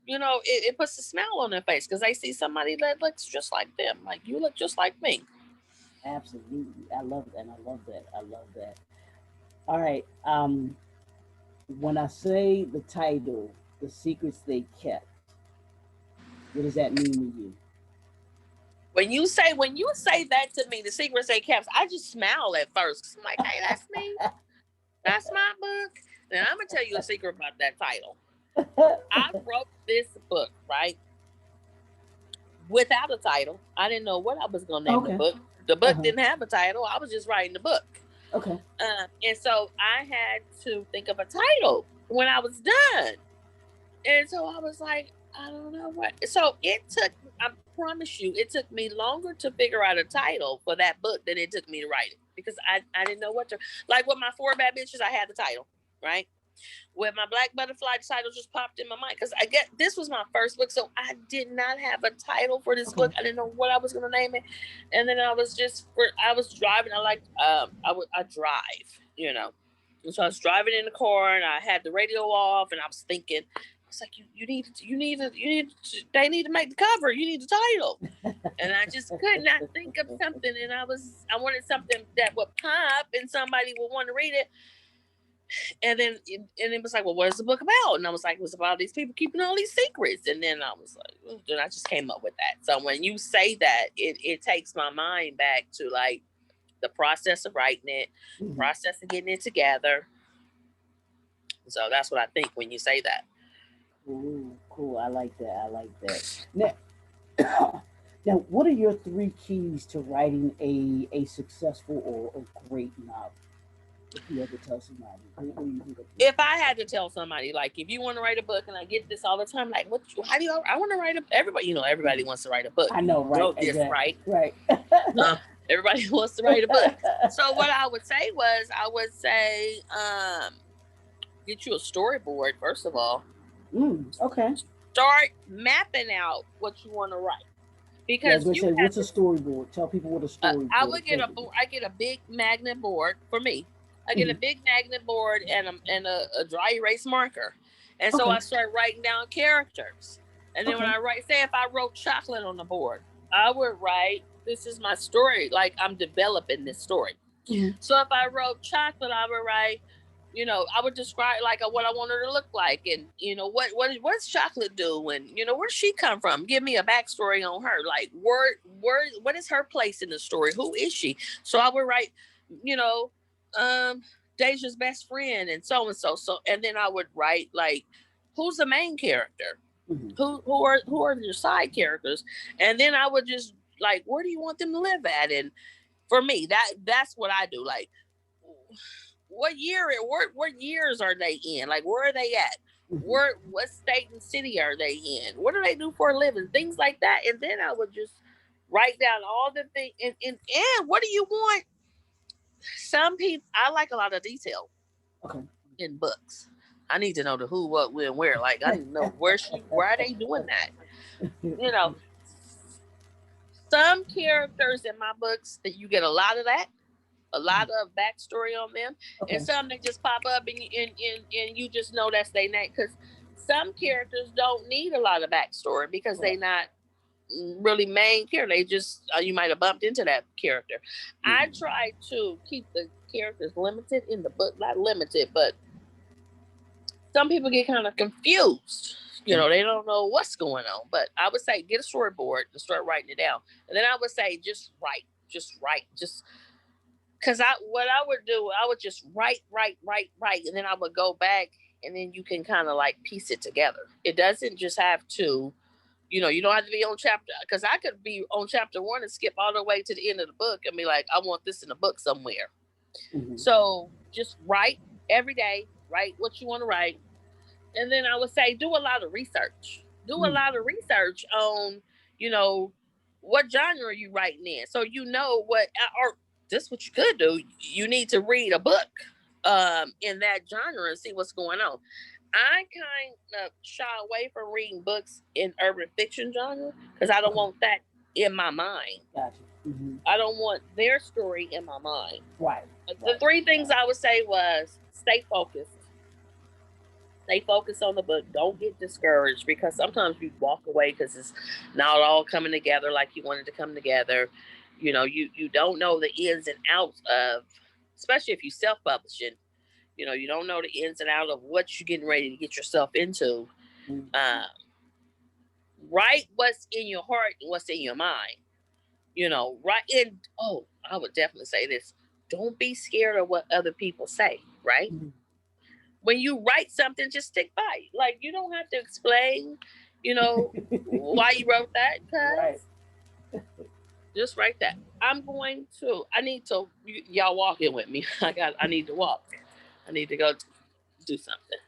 it puts a smile on their face because they see somebody that looks just like them. Like you look just like me. Absolutely. I love that. I love that. I love that. All right. When I say the title, The Secrets They Kept, what does that mean to you? When you say that to me, the secrets they kept, I just smile at first. 'Cause I'm like, hey, that's me. That's my book. And I'm gonna tell you a secret about that title. I wrote this book, right, without a title. I didn't know what I was gonna name the Okay. book. The book Uh-huh. didn't have a title. I was just writing the book. Okay. And so I had to think of a title when I was done. And so I was like, I don't know what. So I promise you, it took me longer to figure out a title for that book than it took me to write it because I didn't know what to. Like with my Four Bad Bitches, I had the title, right? With my Black Butterfly, the title just popped in my mind because I get this was my first book, so I did not have a title for this Okay. book. I didn't know what I was going to name it, and then I was driving. I drive, and so I was driving in the car and I had the radio off and I was thinking. I was like, they need to make the cover. You need the title, and I just could not think of something. And I wanted something that would pop and somebody would want to read it, and it was like, well, what is the book about? And I was like, it was about these people keeping all these secrets. And then I was like, then I just came up with that. So when you say that, it takes my mind back to like the process of writing it, Mm-hmm. process of getting it together. So that's what I think when you say that. Ooh, cool. I like that. I like that. Now, now, what are your three keys to writing a successful or great novel? If you had to tell somebody, what do you think of three If I keys? had to tell somebody, like, if you want to write a book, and I get this all the time, like, how do you? I want to write a. Everybody, everybody Mhm. wants to write a book. I You know, right? wrote this, Exactly. right? Right. Everybody wants to write a book. So what I would say, get you a storyboard first of all. Okay. Start mapping out what you want to write Yeah, I was because gonna you say, have what's a to. storyboard? Tell people what a I storyboard would get can a be. I get a big magnet board for me. I get a Mhm. big magnet board and a dry erase marker, and so Okay. I start writing down characters. And then when Okay. I write, say if I wrote chocolate on the board, I would write, "This is my story. Like I'm developing this story." Hmm. So if I wrote chocolate, I would write, I would describe like what I want her to look like, and what's chocolate do, and where does she come from? Give me a backstory on her, like what is her place in the story? Who is she? So I would write, you know, um, Deja's best friend, and so and so. So and then I would write like, who's the main character? Hmm. Who are your side characters? And then I would just like, where do you want them to live at? And for me, that's what I do. Like, what years are they in? Like, where are they at? Hmm. What state and city are they in? What do they do for a living? Things like that. And then I would just write down all the things. And what do you want? Some people, I like a lot of detail Okay. in books. I need to know the who, what, when, where. Like, I need to know why are they doing that? You know, some characters in my books that you get a lot of that, a lot of backstory on them, and Okay. some that just pop up and you just know that's their name. Because some characters don't need a lot of backstory because they Right. not really main character. They just you might have bumped into that character. I Hmm. try to keep the characters limited in the book, not limited, but some people get kind of confused. Okay. They don't know what's going on. But I would say get a storyboard and start writing it down. And then I would say just write, just because what I would do, I would just write, and then I would go back, and then you can kind of like piece it together. It doesn't just have to, You don't have to be on chapter, because I could be on chapter one and skip all the way to the end of the book and be like, I want this in the book somewhere. Mm-hmm. So just write every day, write what you want to write. And then I would say do a lot of research. Do a Mm. lot of research on, you know, what genre are you writing in. So you know what, or this what you could do. You need to read a book in that genre and see what's going on. I kind of shy away from reading books in urban fiction genre because I don't Okay. want that in my mind. Gotcha. Mm-hmm. I don't want their story in my mind. Right. The Right. three things I would say was stay focused. Stay focused on the book. Don't get discouraged because sometimes you walk away because it's not all coming together like you wanted to come together. You don't know the ins and outs of, especially if you self-publishing. You don't know the ins and out of what you're getting ready to get yourself into. Mm-hmm. Uh, write what's in your heart and what's in your mind. Right in. Oh, I would definitely say this. Don't be scared of what other people say, right? Mm-hmm. When you write something, just stick by it. Like, you don't have to explain, why you wrote that, Right. because just write that. I need to, y'all walk in with me. I need to walk. I need to go do something.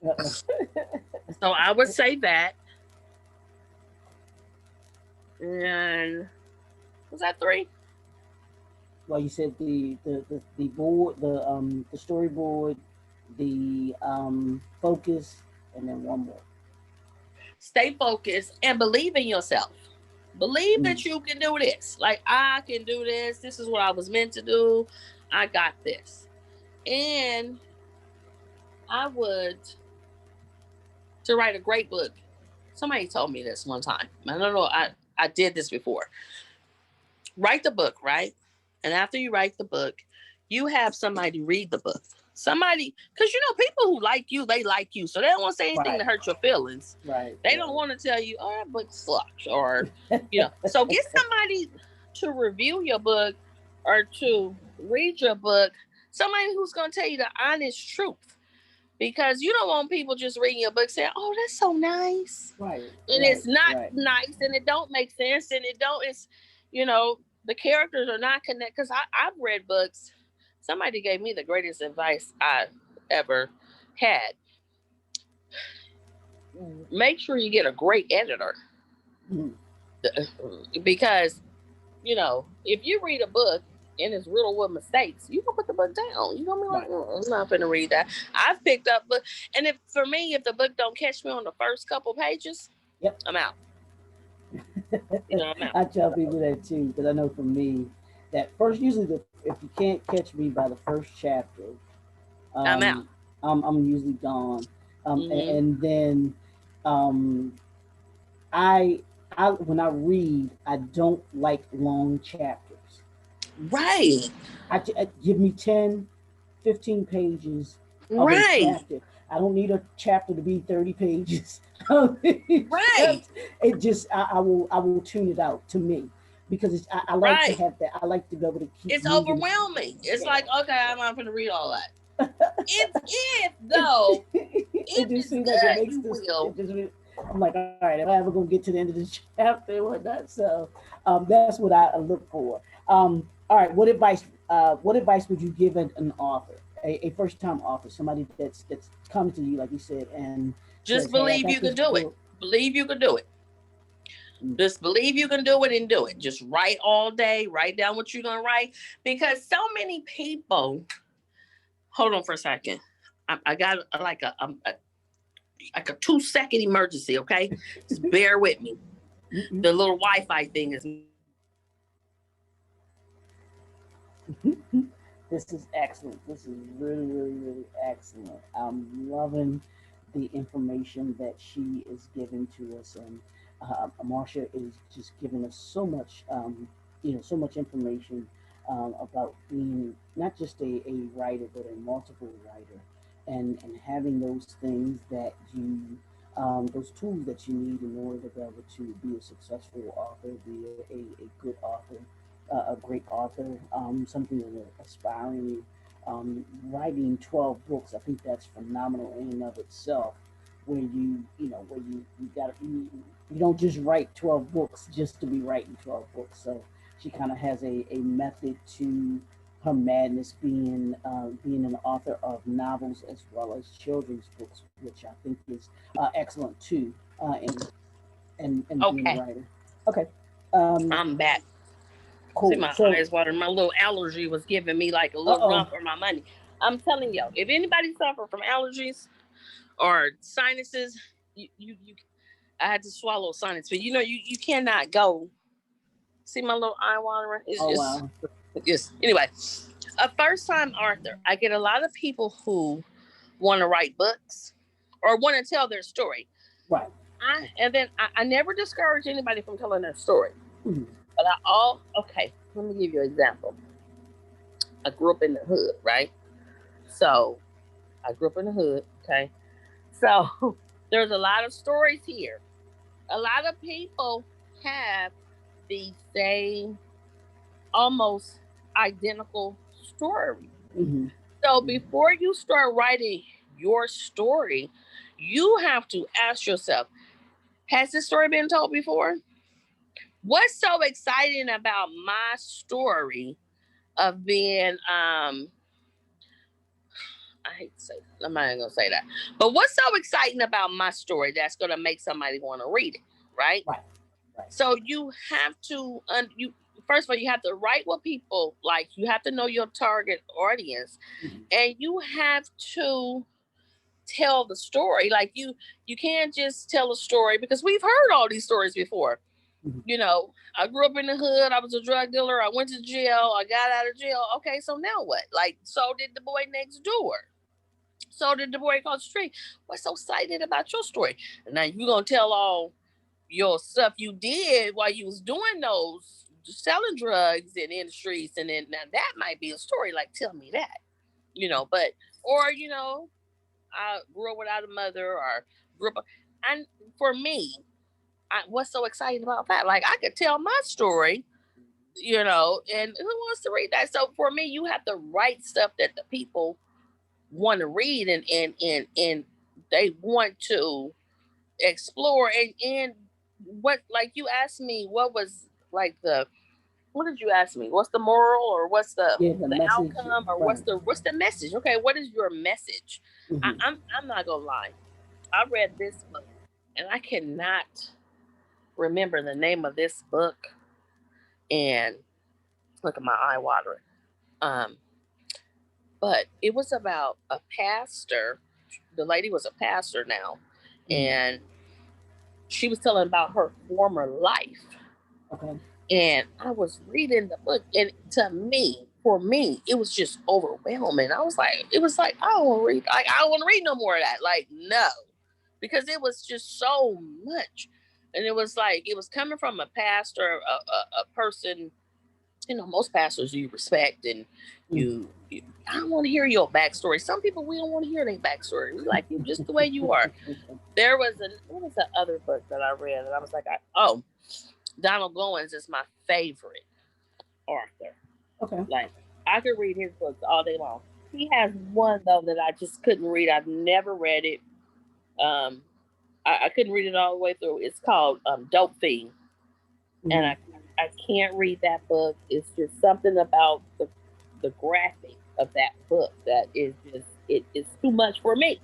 Uh-oh. So I would say that. And was that three? Well, you said the board, the storyboard, the focus, and then one more. Stay focused and believe in yourself. Believe Mm. that you can do this. Like, I can do this. This is what I was meant to do. I got this. And I would to write a great book. Somebody told me this one time. I don't know. I did this before. Write the book, right? And after you write the book, you have somebody read the book. Somebody, because people who like you, they like you. So they don't want to say anything Right. to hurt your feelings. Right. They don't Right. want to tell you, oh, that book sucks. So get somebody to review your book or to read your book. Somebody who's going to tell you the honest truth, because you don't want people just reading your book saying, "Oh, that's so nice," Right. and Right. it's not Right. nice, and it don't make sense, and it don't. It's the characters are not connected. Because I've read books. Somebody gave me the greatest advice I ever had. Make sure you get a great editor, Mm. because if you read a book and it's riddled with mistakes, you gonna put the book down. You gonna be like, Right. I'm not gonna read that. I've picked up book, and if for me, if the book don't catch me on the first couple pages, Yep. I'm out. I'm out. I tell people that too because I know for me that first usually if you can't catch me by the first chapter, I'm out. um, I'm usually gone. Hmm. And then um, I when I read, I don't like long chapters. Right. Give me 10, 15 pages of a Right. chapter. I don't need a chapter to be 30 pages. Right. I will tune it out to me because I like to Right. have that. I like to be able to keep It's moving. overwhelming. It's Yeah. like, okay, I'm not gonna read all that. If though, It if just it's seems like it good, makes you this. will. I'm like, all right, am I ever gonna get to the end of this chapter or whatnot? So, that's what I look for. All right, what advice would you give an author, a first time author, somebody that's come to you, like you said, and says, Just hey, I believe got you this can do it. book. Believe you can do it. Mm. Just believe you can do it and do it. Just write all day. Write down what you're gonna write, because so many people. Hold on for a second. I got like a 2-second emergency. Okay, just bear with me. Mm-mm. The little Wi-Fi thing is messing up. This is excellent. This is really, really, really excellent. I'm loving the information that she is giving to us, and Marsha is just giving us so much, so much information about being not just a writer, but a multiple writer, and having those things that those tools that you need in order to be able to be a successful author, be a good author, a great author, something that are aspiring, writing 12 books. I think that's phenomenal in and of itself. where you got you don't just write 12 books just to be writing 12 books. So she kind of has a method to her madness, being an author of novels as well as children's books, which I think is excellent too, and being a Okay, writer. Okay, um, I'm back. See, cool. my So, eyes watering. My little allergy was giving me like a little oh, run for my money. I'm telling you, if anybody suffer from allergies or sinuses, you I had to swallow sinus, but you cannot go. See my little eye watering. It's oh just, wow, just anyway. A first time author. I get a lot of people who want to write books or want to tell their story. right. I never discourage anybody from telling their story. Mm-hmm. But okay, let me give you an example. I grew up in the hood, right? So I grew up in the hood, okay? So there's a lot of stories here. A lot of people have the same, almost identical story. Mm-hmm. So Mm-hmm. before you start writing your story, you have to ask yourself, has this story been told before? What's so exciting about my story of being I hate to say that. I'm not even gonna say that. But what's so exciting about my story that's gonna make somebody want to read it, right? Right, right. So you have to you first of all you have to write what people like. You have to know your target audience, Mm-hmm. and you have to tell the story. Like you can't just tell a story because we've heard all these stories before. Mm-hmm. I grew up in the hood. I was a drug dealer. I went to jail. I got out of jail. Okay, so now what? Like, so did the boy next door. So did the boy across the street. What's so excited about your story? And now you gonna tell all your stuff you did while you was doing those selling drugs and in the streets, and then now that might be a story. Like, tell me that, but or I grew up without a mother or grew up, and for me, what's so exciting about that? Like, I could tell my story, and who wants to read that? So for me, you have to write stuff that the people want to read and they want to explore and what, like, you asked me what was like the what did you ask me, what's the moral or what's the Yeah, the the message, outcome or right. what's the message? Okay, what is your message? Mm-hmm. I'm not gonna lie, I read this book and I cannot remember the name of this book, and look at my eye watering. um but it was about a pastor. The lady was a pastor now, Mm-hmm. and she was telling about her former life. Okay. And I was reading the book, and for me, it was just overwhelming. It was like, I don't want to read. I don't want to read no more of that. Like, no, because it was just so much, and it was like it was coming from a pastor, a person. Most pastors you respect, and Mm-hmm. you I don't want to hear your backstory. Some people we don't want to hear their backstory. We like you just the way you are. There was what was the other book that I read, and I was like, oh, Donald Goins is my favorite author. Okay. Like, I could read his books all day long. He has one though that I just couldn't read. I've never read it. Um, I couldn't read it all the way through. It's called Dope Fiend, and Mm-hmm. I can't read that book. It's just something about the graphic of that book that is just it's too much for me.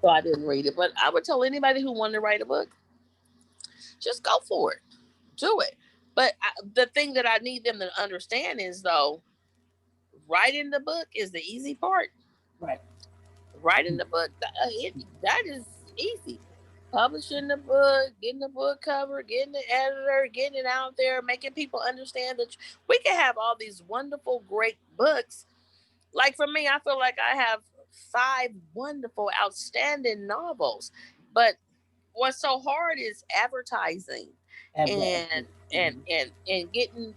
So I didn't read it. But I would tell anybody who wanted to write a book, just go for it, do it. But the thing that I need them to understand is though, writing the book is the easy part. Right. Writing the book that is easy. Publishing the book, getting the book cover, getting the editor, getting it out there, making people understand that we can have all these wonderful, great books. Like for me, I feel like I have 5 wonderful, outstanding novels. But what's so hard is advertising and Mm-hmm. and getting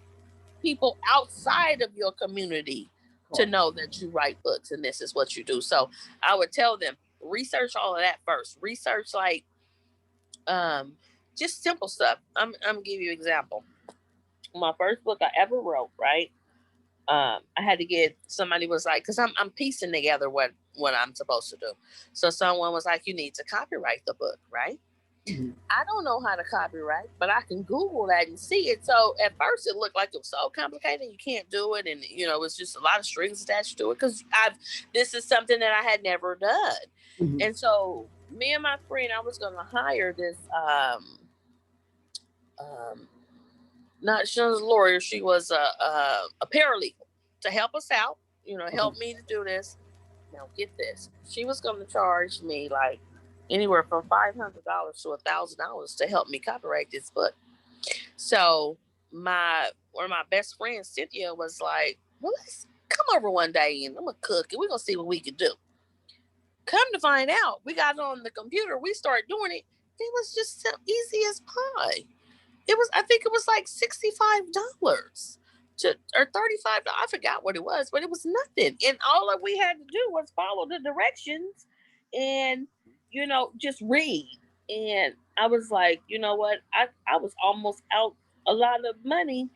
people outside of your community to Correct. know that you write books and this is what you do. So I would tell them research all of that first. Research like um just simple stuff. I'm gonna give you an example. My first book I ever wrote, right? I had to get somebody was like, because I'm piecing together what I'm supposed to do. So someone was like, you need to copyright the book, right? Mhm. I don't know how to copyright, but I can Google that and see it. So at first it looked like it was so complicated, you can't do it, and it's just a lot of strings attached to it because I've this is something that I had never done, Mhm. and so me and my friend, I was going to hire this um not she was a lawyer, she was a paralegal to help us out, Okay. help me to do this. Now get this, she was going to charge me like anywhere from $500 to $1,000 to help me copyright this book. So my one of my best friends, Cynthia, was like, "Well, let's come over one day and I'm gonna cook and we're gonna see what we can do." Come to find out, we got it on the computer. We started doing it. It was just so easy as pie. I think it was like $65 to or $35. I forgot what it was, but it was nothing. And all that we had to do was follow the directions and just read. And I was like, you know what? I was almost out a lot of money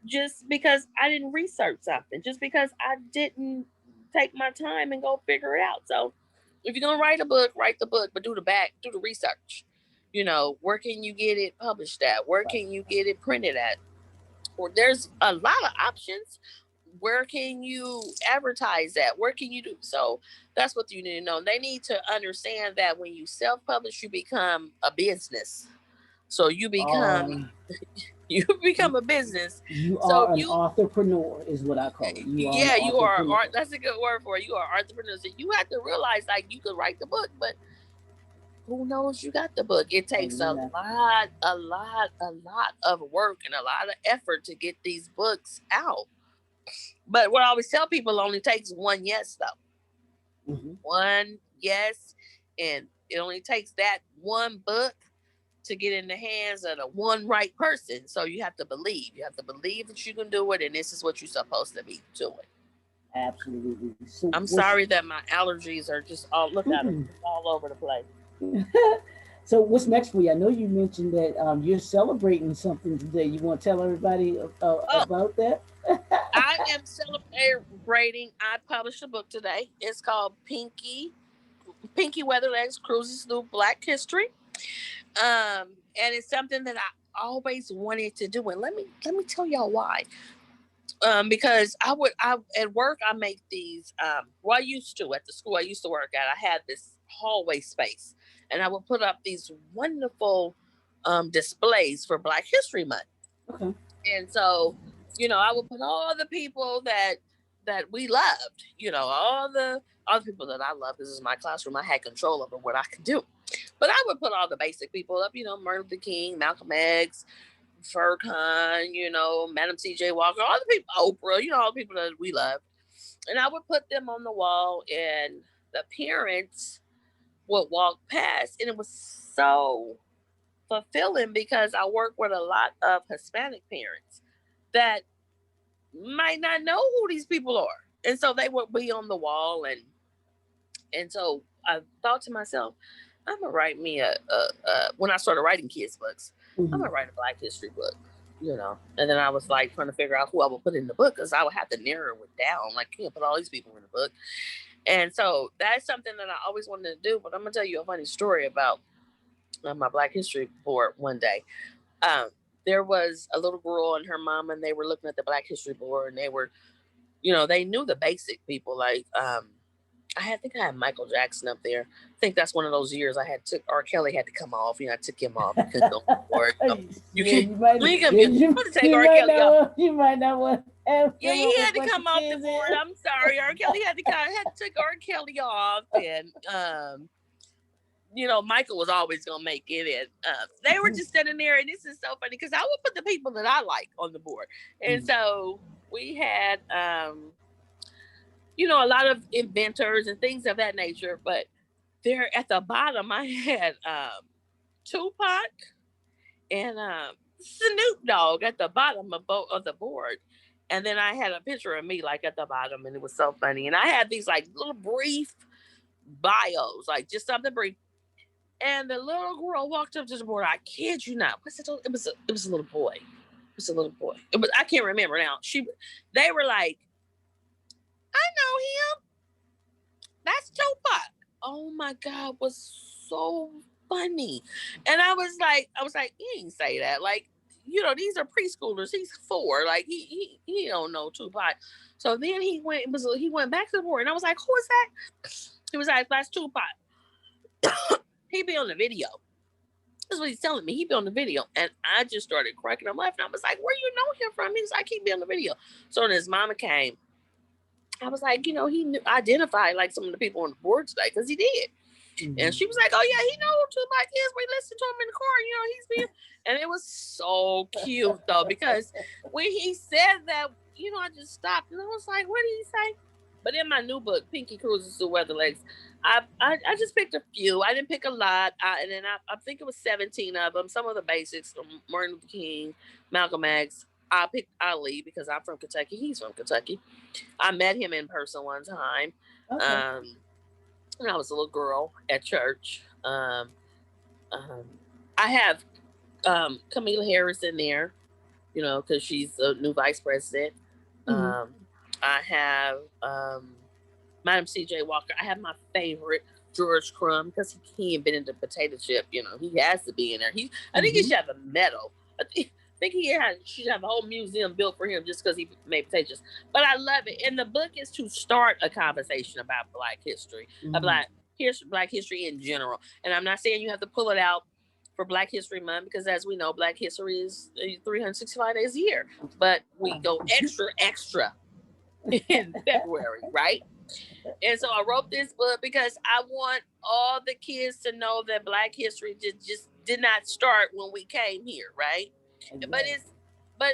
just because I didn't research something, just because I didn't take my time and go figure it out. So if you're gonna write a book, write the book, but do the research. Where can you get it published at? Where Right. can you get it printed at? Or there's a lot of options. Where can you advertise that? Where can you do so? That's what you need to know. They need to understand that when you self-publish, you become a business. So you become Um, you you, become a business. you So are an you entrepreneur, is what I call it. You are an yeah, you are entrepreneur. art. That's a good word for it. You are an entrepreneur. So you have to realize like you could write the book, but who knows you got the book? It takes Exactly. a lot of work and a lot of effort to get these books out. But what I always tell people only takes one yes though. Hmm. One yes, and it only takes that one book to get in the hands of the one right person. So you have to believe. You have to believe that you can do it, and this is what you're supposed to be doing. Absolutely. So I'm what's sorry that my allergies are just all look at them, mm-mm. just all over the place. So what's next for you? I know you mentioned that you're celebrating something today. You want to tell everybody Oh, about that? I am celebrating. I published a book today. It's called Pinky Weatherlegs Cruises Through Black History. And it's something that I always wanted to do. And let me tell y'all why. Because I at work I make these. Well, I used to at the school I used to work at. I had this hallway space, and I would put up these wonderful displays for Black History Month. Okay. And so, I would put all the people that we loved, all the people that I loved. This is my classroom. I had control over what I could do. But I would put all the basic people up, Martin Luther King, Malcolm X, Furcon, Madam C.J. Walker, all the people, Oprah, all the people that we loved. And I would put them on the wall, and the parents would walk past, and it was so fulfilling because I work with a lot of Hispanic parents that might not know who these people are. And so they would be on the wall, and so I thought to myself, I'm gonna write me when I started writing kids books, I'm Hmm. gonna write a Black History book, And then I was like trying to figure out who I would put in the book because I would have to narrow it down. Like, you can't put all these people in the book. And so that's something that I always wanted to do. But I'm gonna tell you a funny story about my Black History board one day. Um, there was a little girl and her mom, and they were looking at the Black History board, and they were, they knew the basic people like I think I had Michael Jackson up there. I think that's one of those years I had took R. Kelly had to come off. I took him off. He couldn't go anymore. You Yeah, can't. you might You want to take R. Kelly off? you might not want to have Yeah, him he with a had to bunch of come off the kids board. in. I'm sorry, R. Kelly had to take R. Kelly off, and Michael was always gonna make it. And they were just sitting there, and this is so funny because I would put the people that I like on the board, and Mm. so we had a lot of inventors and things of that nature. But there at the bottom, I had Tupac and Snoop Dogg at the bottom of the board. And then I had a picture of me like at the bottom, and it was so funny. And I had these like little brief bios, like just something brief. And the little girl walked up to the board. I kid you not. What's it? It was a little boy. It was a little boy. I can't remember now. They were like I know him. That's Tupac. Oh my God, was so funny. And I was like, he didn't say that. Like, these are preschoolers. He's 4. Like he don't know Tupac. So then he went back to the board, and I was like, who is that? He was like, that's Tupac. He be on the video. That's what he's telling me. He be on the video. And I just started cracking up laughing. I was like, where you know him from? He's like, he be on the video. So when his mama came, I was like, he knew, identified like some of the people on the board today because he did. And she was like, "Oh yeah, he know who Tupac is. We listened to him in the car. He's been." And it was so cute though because when he said that, I just stopped and I was like, "What did he say?" But in my new book, Pinky Cruises to Weather Lakes, I just picked a few. I didn't pick a lot, and then I think it was 17 of them. Some of the basics from Martin Luther King, Malcolm X. I picked Ali because I'm from Kentucky. He's from Kentucky. I met him in person one time. Okay. Um, when I was a little girl at church. Um, I have Kamala Harris in there, because she's the new vice president. Mm-hmm. Um, I have Madam C.J. Walker. I have my favorite George Crumb because he invented the potato chip. He has to be in there. I think he Mm-hmm. should have a medal. I think should have a whole museum built for him just because he made potato chips. But I love it. And the book is to start a conversation about Black history, Mm-hmm. Black history in general. And I'm not saying you have to pull it out for Black History Month because, as we know, Black History is 365 days a year. But we go extra, extra in February, right? And so I wrote this book because I want all the kids to know that Black history just did not start when we came here, right? But Exactly. but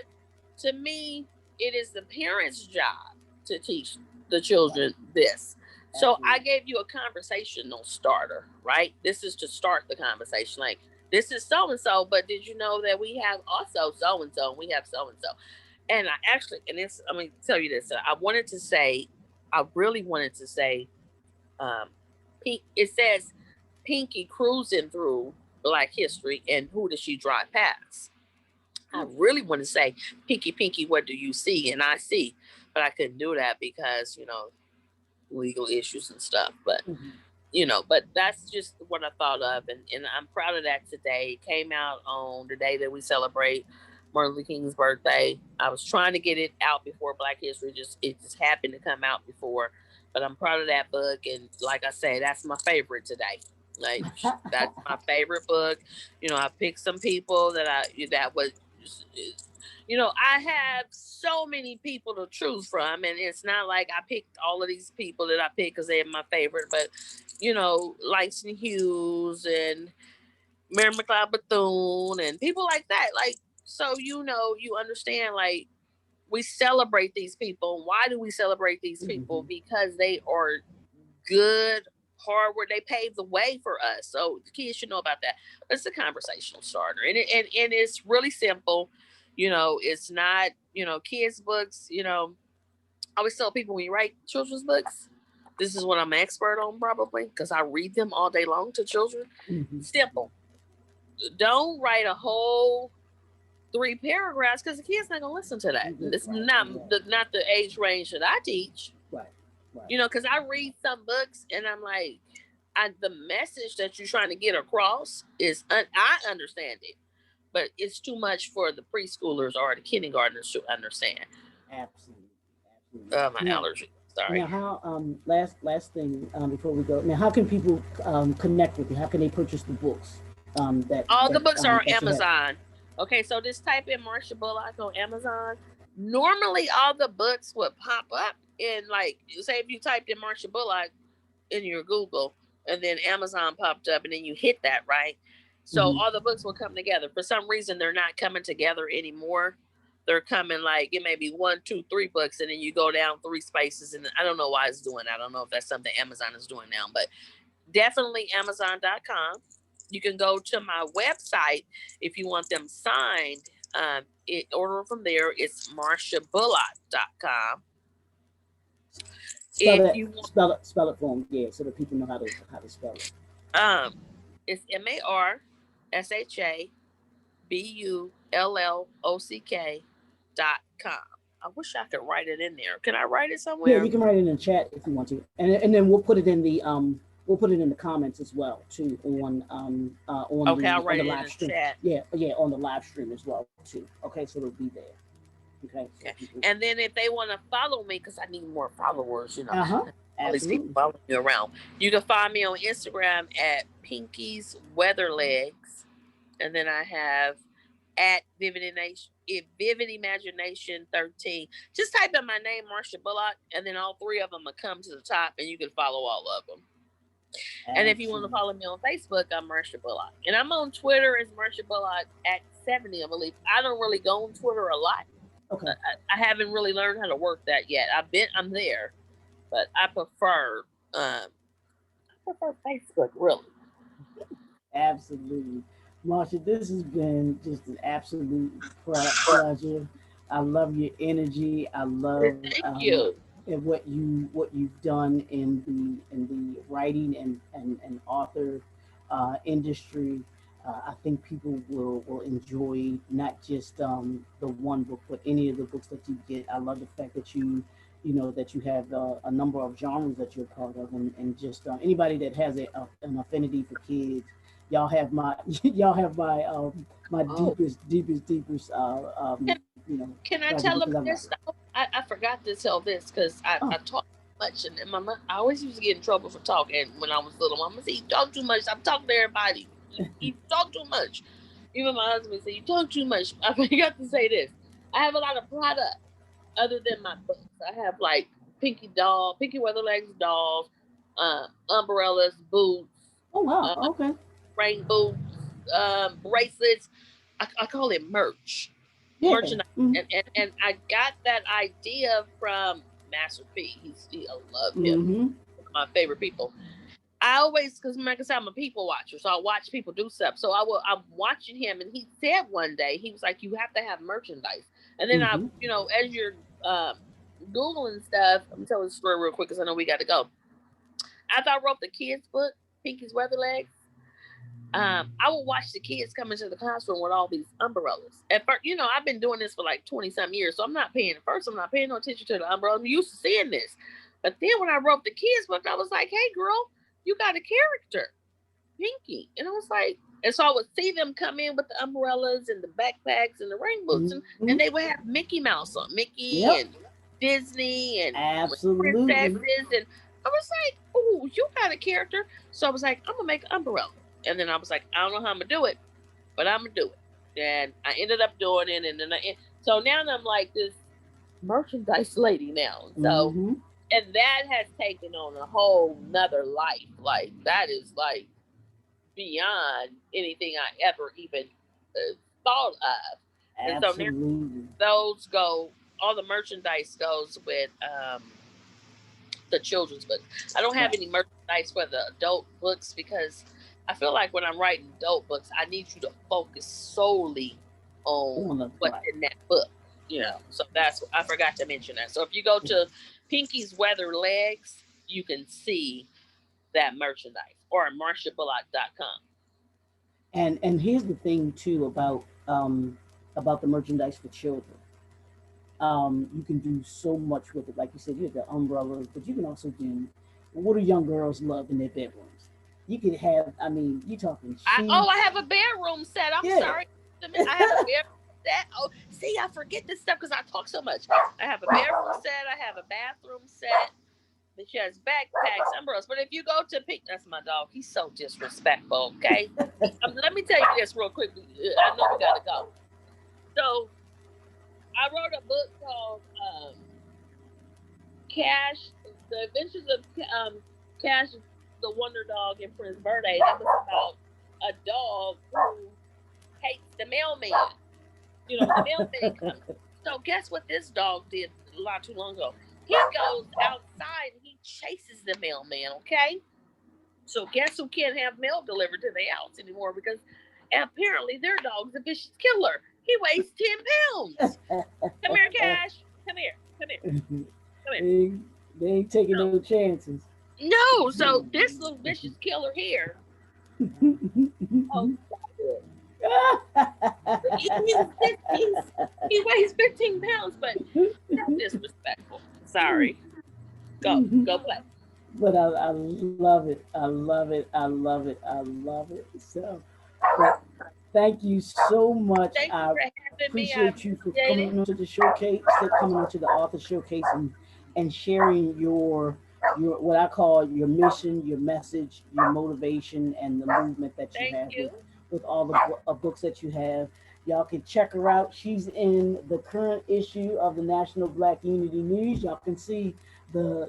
to me, it is the parents' job to teach the Right. children this. So I Absolutely. gave you a conversational starter, right? This is to start the conversation. Like, this is so and so, but did you know that we have also so and so, and we have so and so? And I actually, and it's, I'm going to tell you this. I really wanted to say, um, it says Pinky cruising through Black history, and who does she drive past? I really want to say, Pinky, Pinky, what do you see? And I see, but I couldn't do that because, legal issues and stuff. Mm-hmm. But that's just what I thought of, and I'm proud of that today. It came out on the day that we celebrate Martin Luther King's birthday. I was trying to get it out before Black History, it just happened to come out before. But I'm proud of that book, and like I say, that's my favorite today. Like, that's my favorite book. I picked some people that was I have so many people to choose from, and it's not like I picked all of these people that I picked because they're my favorite, but Langston Hughes and Mary McLeod Bethune and people like that. Like, so you understand, like, we celebrate these people. Why do we celebrate these people? Mm-hmm. Because they are good, hard work. They paved the way for us. So the kids should know about that. It's a conversational starter, and it's really simple. It's not kids books. I always tell people when you write children's books, this is what I'm an expert on probably because I read them all day long to children. Mm-hmm. Simple. Don't write a whole 3 paragraphs because the kid's not gonna listen to that. It's Right. not the age range that I teach. Right. Right. Because I read some books and I'm like, the message that you're trying to get across I understand it, but it's too much for the preschoolers or the kindergartners to understand. Absolutely. Absolutely. My Now, allergy. Sorry. now, how last thing before we go. Now, how can people connect with you? How can they purchase the books All the books are on that you have? Amazon. Okay, so just type in Marsha Bullock on Amazon. Normally, all the books would pop up in, like, say if you typed in Marsha Bullock in your Google, and then Amazon popped up, and then you hit that, right? So Mm-hmm. all the books will come together. For some reason, they're not coming together anymore. They're coming, like, it may be 1, 2, 3 books, and then you go down 3 spaces, and I don't know why it's doing that. I don't know if that's something Amazon is doing now, but definitely Amazon.com. You can go to my website if you want them signed. Order from there. It's marshabullock.com. Spell If that. you want, Spell it for them. Yeah, so that people know how to spell it. um, it's MARSHABULLOCK.com. I wish I could write it in there. Can I write it Yeah, somewhere? you can write it in the chat if you want to, and then we'll put it in the comments as well too Okay, I'll on write the it in live the stream. chat. Yeah, on the live stream as well too. Okay, so it'll be there. Okay, so Okay. people. And then if they want to follow me, because I need more followers, Uh huh. all these people Absolutely. following me around, you can find me on Instagram at Pinky's Weatherlegs. And then I have at Vivid Imagination 13. Just type in my name, Marsha Bullock, and then all three of them will come to the top, and you can follow all of them. And if you want to Absolutely. follow me on Facebook, I'm Marsha Bullock. And I'm on Twitter as Marsha Bullock at 70, I believe. I don't really go on Twitter a lot. Okay. I haven't really learned how to work that yet. I'm there, but I prefer Facebook really. Absolutely. Marsha, this has been just an absolute pleasure. I love your energy. I love Thank you. what you've done in the writing and author industry. I think people will enjoy not just the one book, but any of the books that you get. I love the fact that that you have a number of genres that you're part of, and just anybody that has an affinity for kids, y'all have my my Oh, deepest can, can I gratitude tell because them I love this though? I forgot to tell this because it. I talk much, and I always used to get in trouble for talking when I was little. Mama said, "You talk too much. I'm talking to everybody. You talk too much." Even my husband said, "You talk too much." I forgot to say this. I have a lot of product other than my books. I have like Pinky Weatherlegs dolls, umbrellas, boots, Oh wow, uh, okay. rain boots, bracelets. I call it Yeah. merchandise. Mm-hmm. And I got that idea from Master P. I love him. Mm-hmm. One of my favorite people. I always, because like I said, I'm a people watcher, so I watch people do stuff. I'm watching him, and he said one day, he was like, "You have to have merchandise." And then Mm-hmm. as you're um, googling stuff, I'm telling the story real quick because I know we got to go. After I wrote the kids' book, Pinky's Weatherlegs, I would watch the kids come into the classroom with all these umbrellas. At first, I've been doing this for like 20 some years, so I'm not paying no attention to the umbrella. I'm used to seeing this. But then when I wrote the kids' book, I was like, "Hey, girl, you got a character, Pinky." And I was like, and so I would see them come in with the umbrellas and the backpacks and the rain boots, Mm-hmm. and they would have Mickey Mouse on, Mickey Yep. and Disney and Absolutely. princesses. And I was like, "Oh, you got a character." So I was like, "I'm going to make an umbrella." And then I was like, "I don't know how I'm going to do it, but I'm going to do it." And I ended up doing it. And then so now I'm like this merchandise lady now. So, Mm-hmm. and that has taken on a whole nother life. Like, that is like beyond anything I ever even thought of. And so now Absolutely. those go, all the merchandise goes with the children's books. I don't have Right. any merchandise for the adult books because I feel like when I'm writing adult books, I need you to focus solely on On the what's right. in that book. Right. So that's, I forgot to mention that. So if you go to Pinky's Weather Legs, you can see that merchandise or MarshaBullock.com. And here's the thing too about the merchandise for children. You can do so much with it. Like you said, you have the umbrellas, but you can also do what do young girls love in their bedrooms. You could have, I mean, you talking I sheets. have a bedroom set. I'm Yeah. sorry. I have a bedroom set. Oh, see, I forget this stuff because I talk so much. I have a bedroom set. I have a bathroom set. She has backpacks, umbrellas. But if you go to Pink, that's my dog. He's so disrespectful. Okay, let me tell you this real quick. I know we gotta go. So I wrote a book called Cash: The Adventures of Cash, the Wonder Dog, and Prince Verde. That was about a dog who hates the mailman. The mailman comes. So guess what this dog did not too long ago? He goes outside and he chases the mailman. Okay. So guess who can't have mail delivered to their house anymore because apparently their dog's a vicious killer. He weighs 10 pounds. Come here, Cash. Come here. Come here. Come here. they, they ain't taking No, no chances. no. So this little vicious killer here. Oh, stop it. He weighs 15 pounds, but disrespectful. Sorry. Go play. But I love it. I love it. I love it. I love it. So, but thank you so much. Thank you I for having me. I appreciate you for appreciate coming it. onto the showcase, coming onto the author showcase, and sharing your what I call your mission, your message, your motivation, and the movement that you Thank have you. with all the books that you have. Y'all can check her out. She's in the current issue of the National Black Unity News. Y'all can see my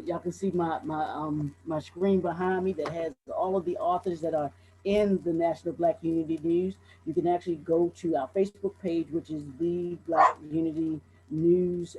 screen behind me that has all of the authors that are in the National Black Unity News. You can actually go to our Facebook page, which is the Black Unity News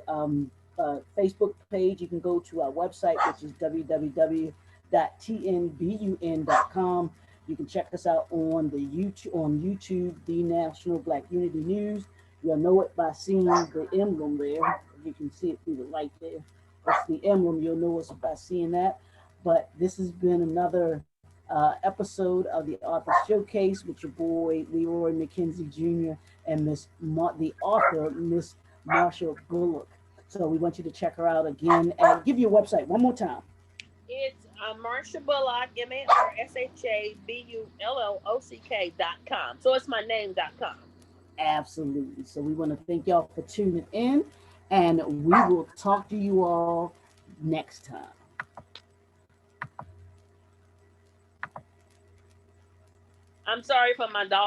Facebook page. You can go to our website, which is www.tnbun.com. You can check us out on YouTube, the National Black Unity News. You'll know it by seeing the emblem there. You can see it through the light there. It's the emblem. You'll know us by seeing that. But this has been another episode of the Author Showcase with your boy Leroy McKenzie Jr. and the author Miss Marsha Bullock. So we want you to check her out again and give your website one more time. It's Marsha Bullock, MarshaBullock.com. So it's my name.com. Absolutely. So we want to thank y'all for tuning in, and we will talk to you all next time. I'm sorry for my dog.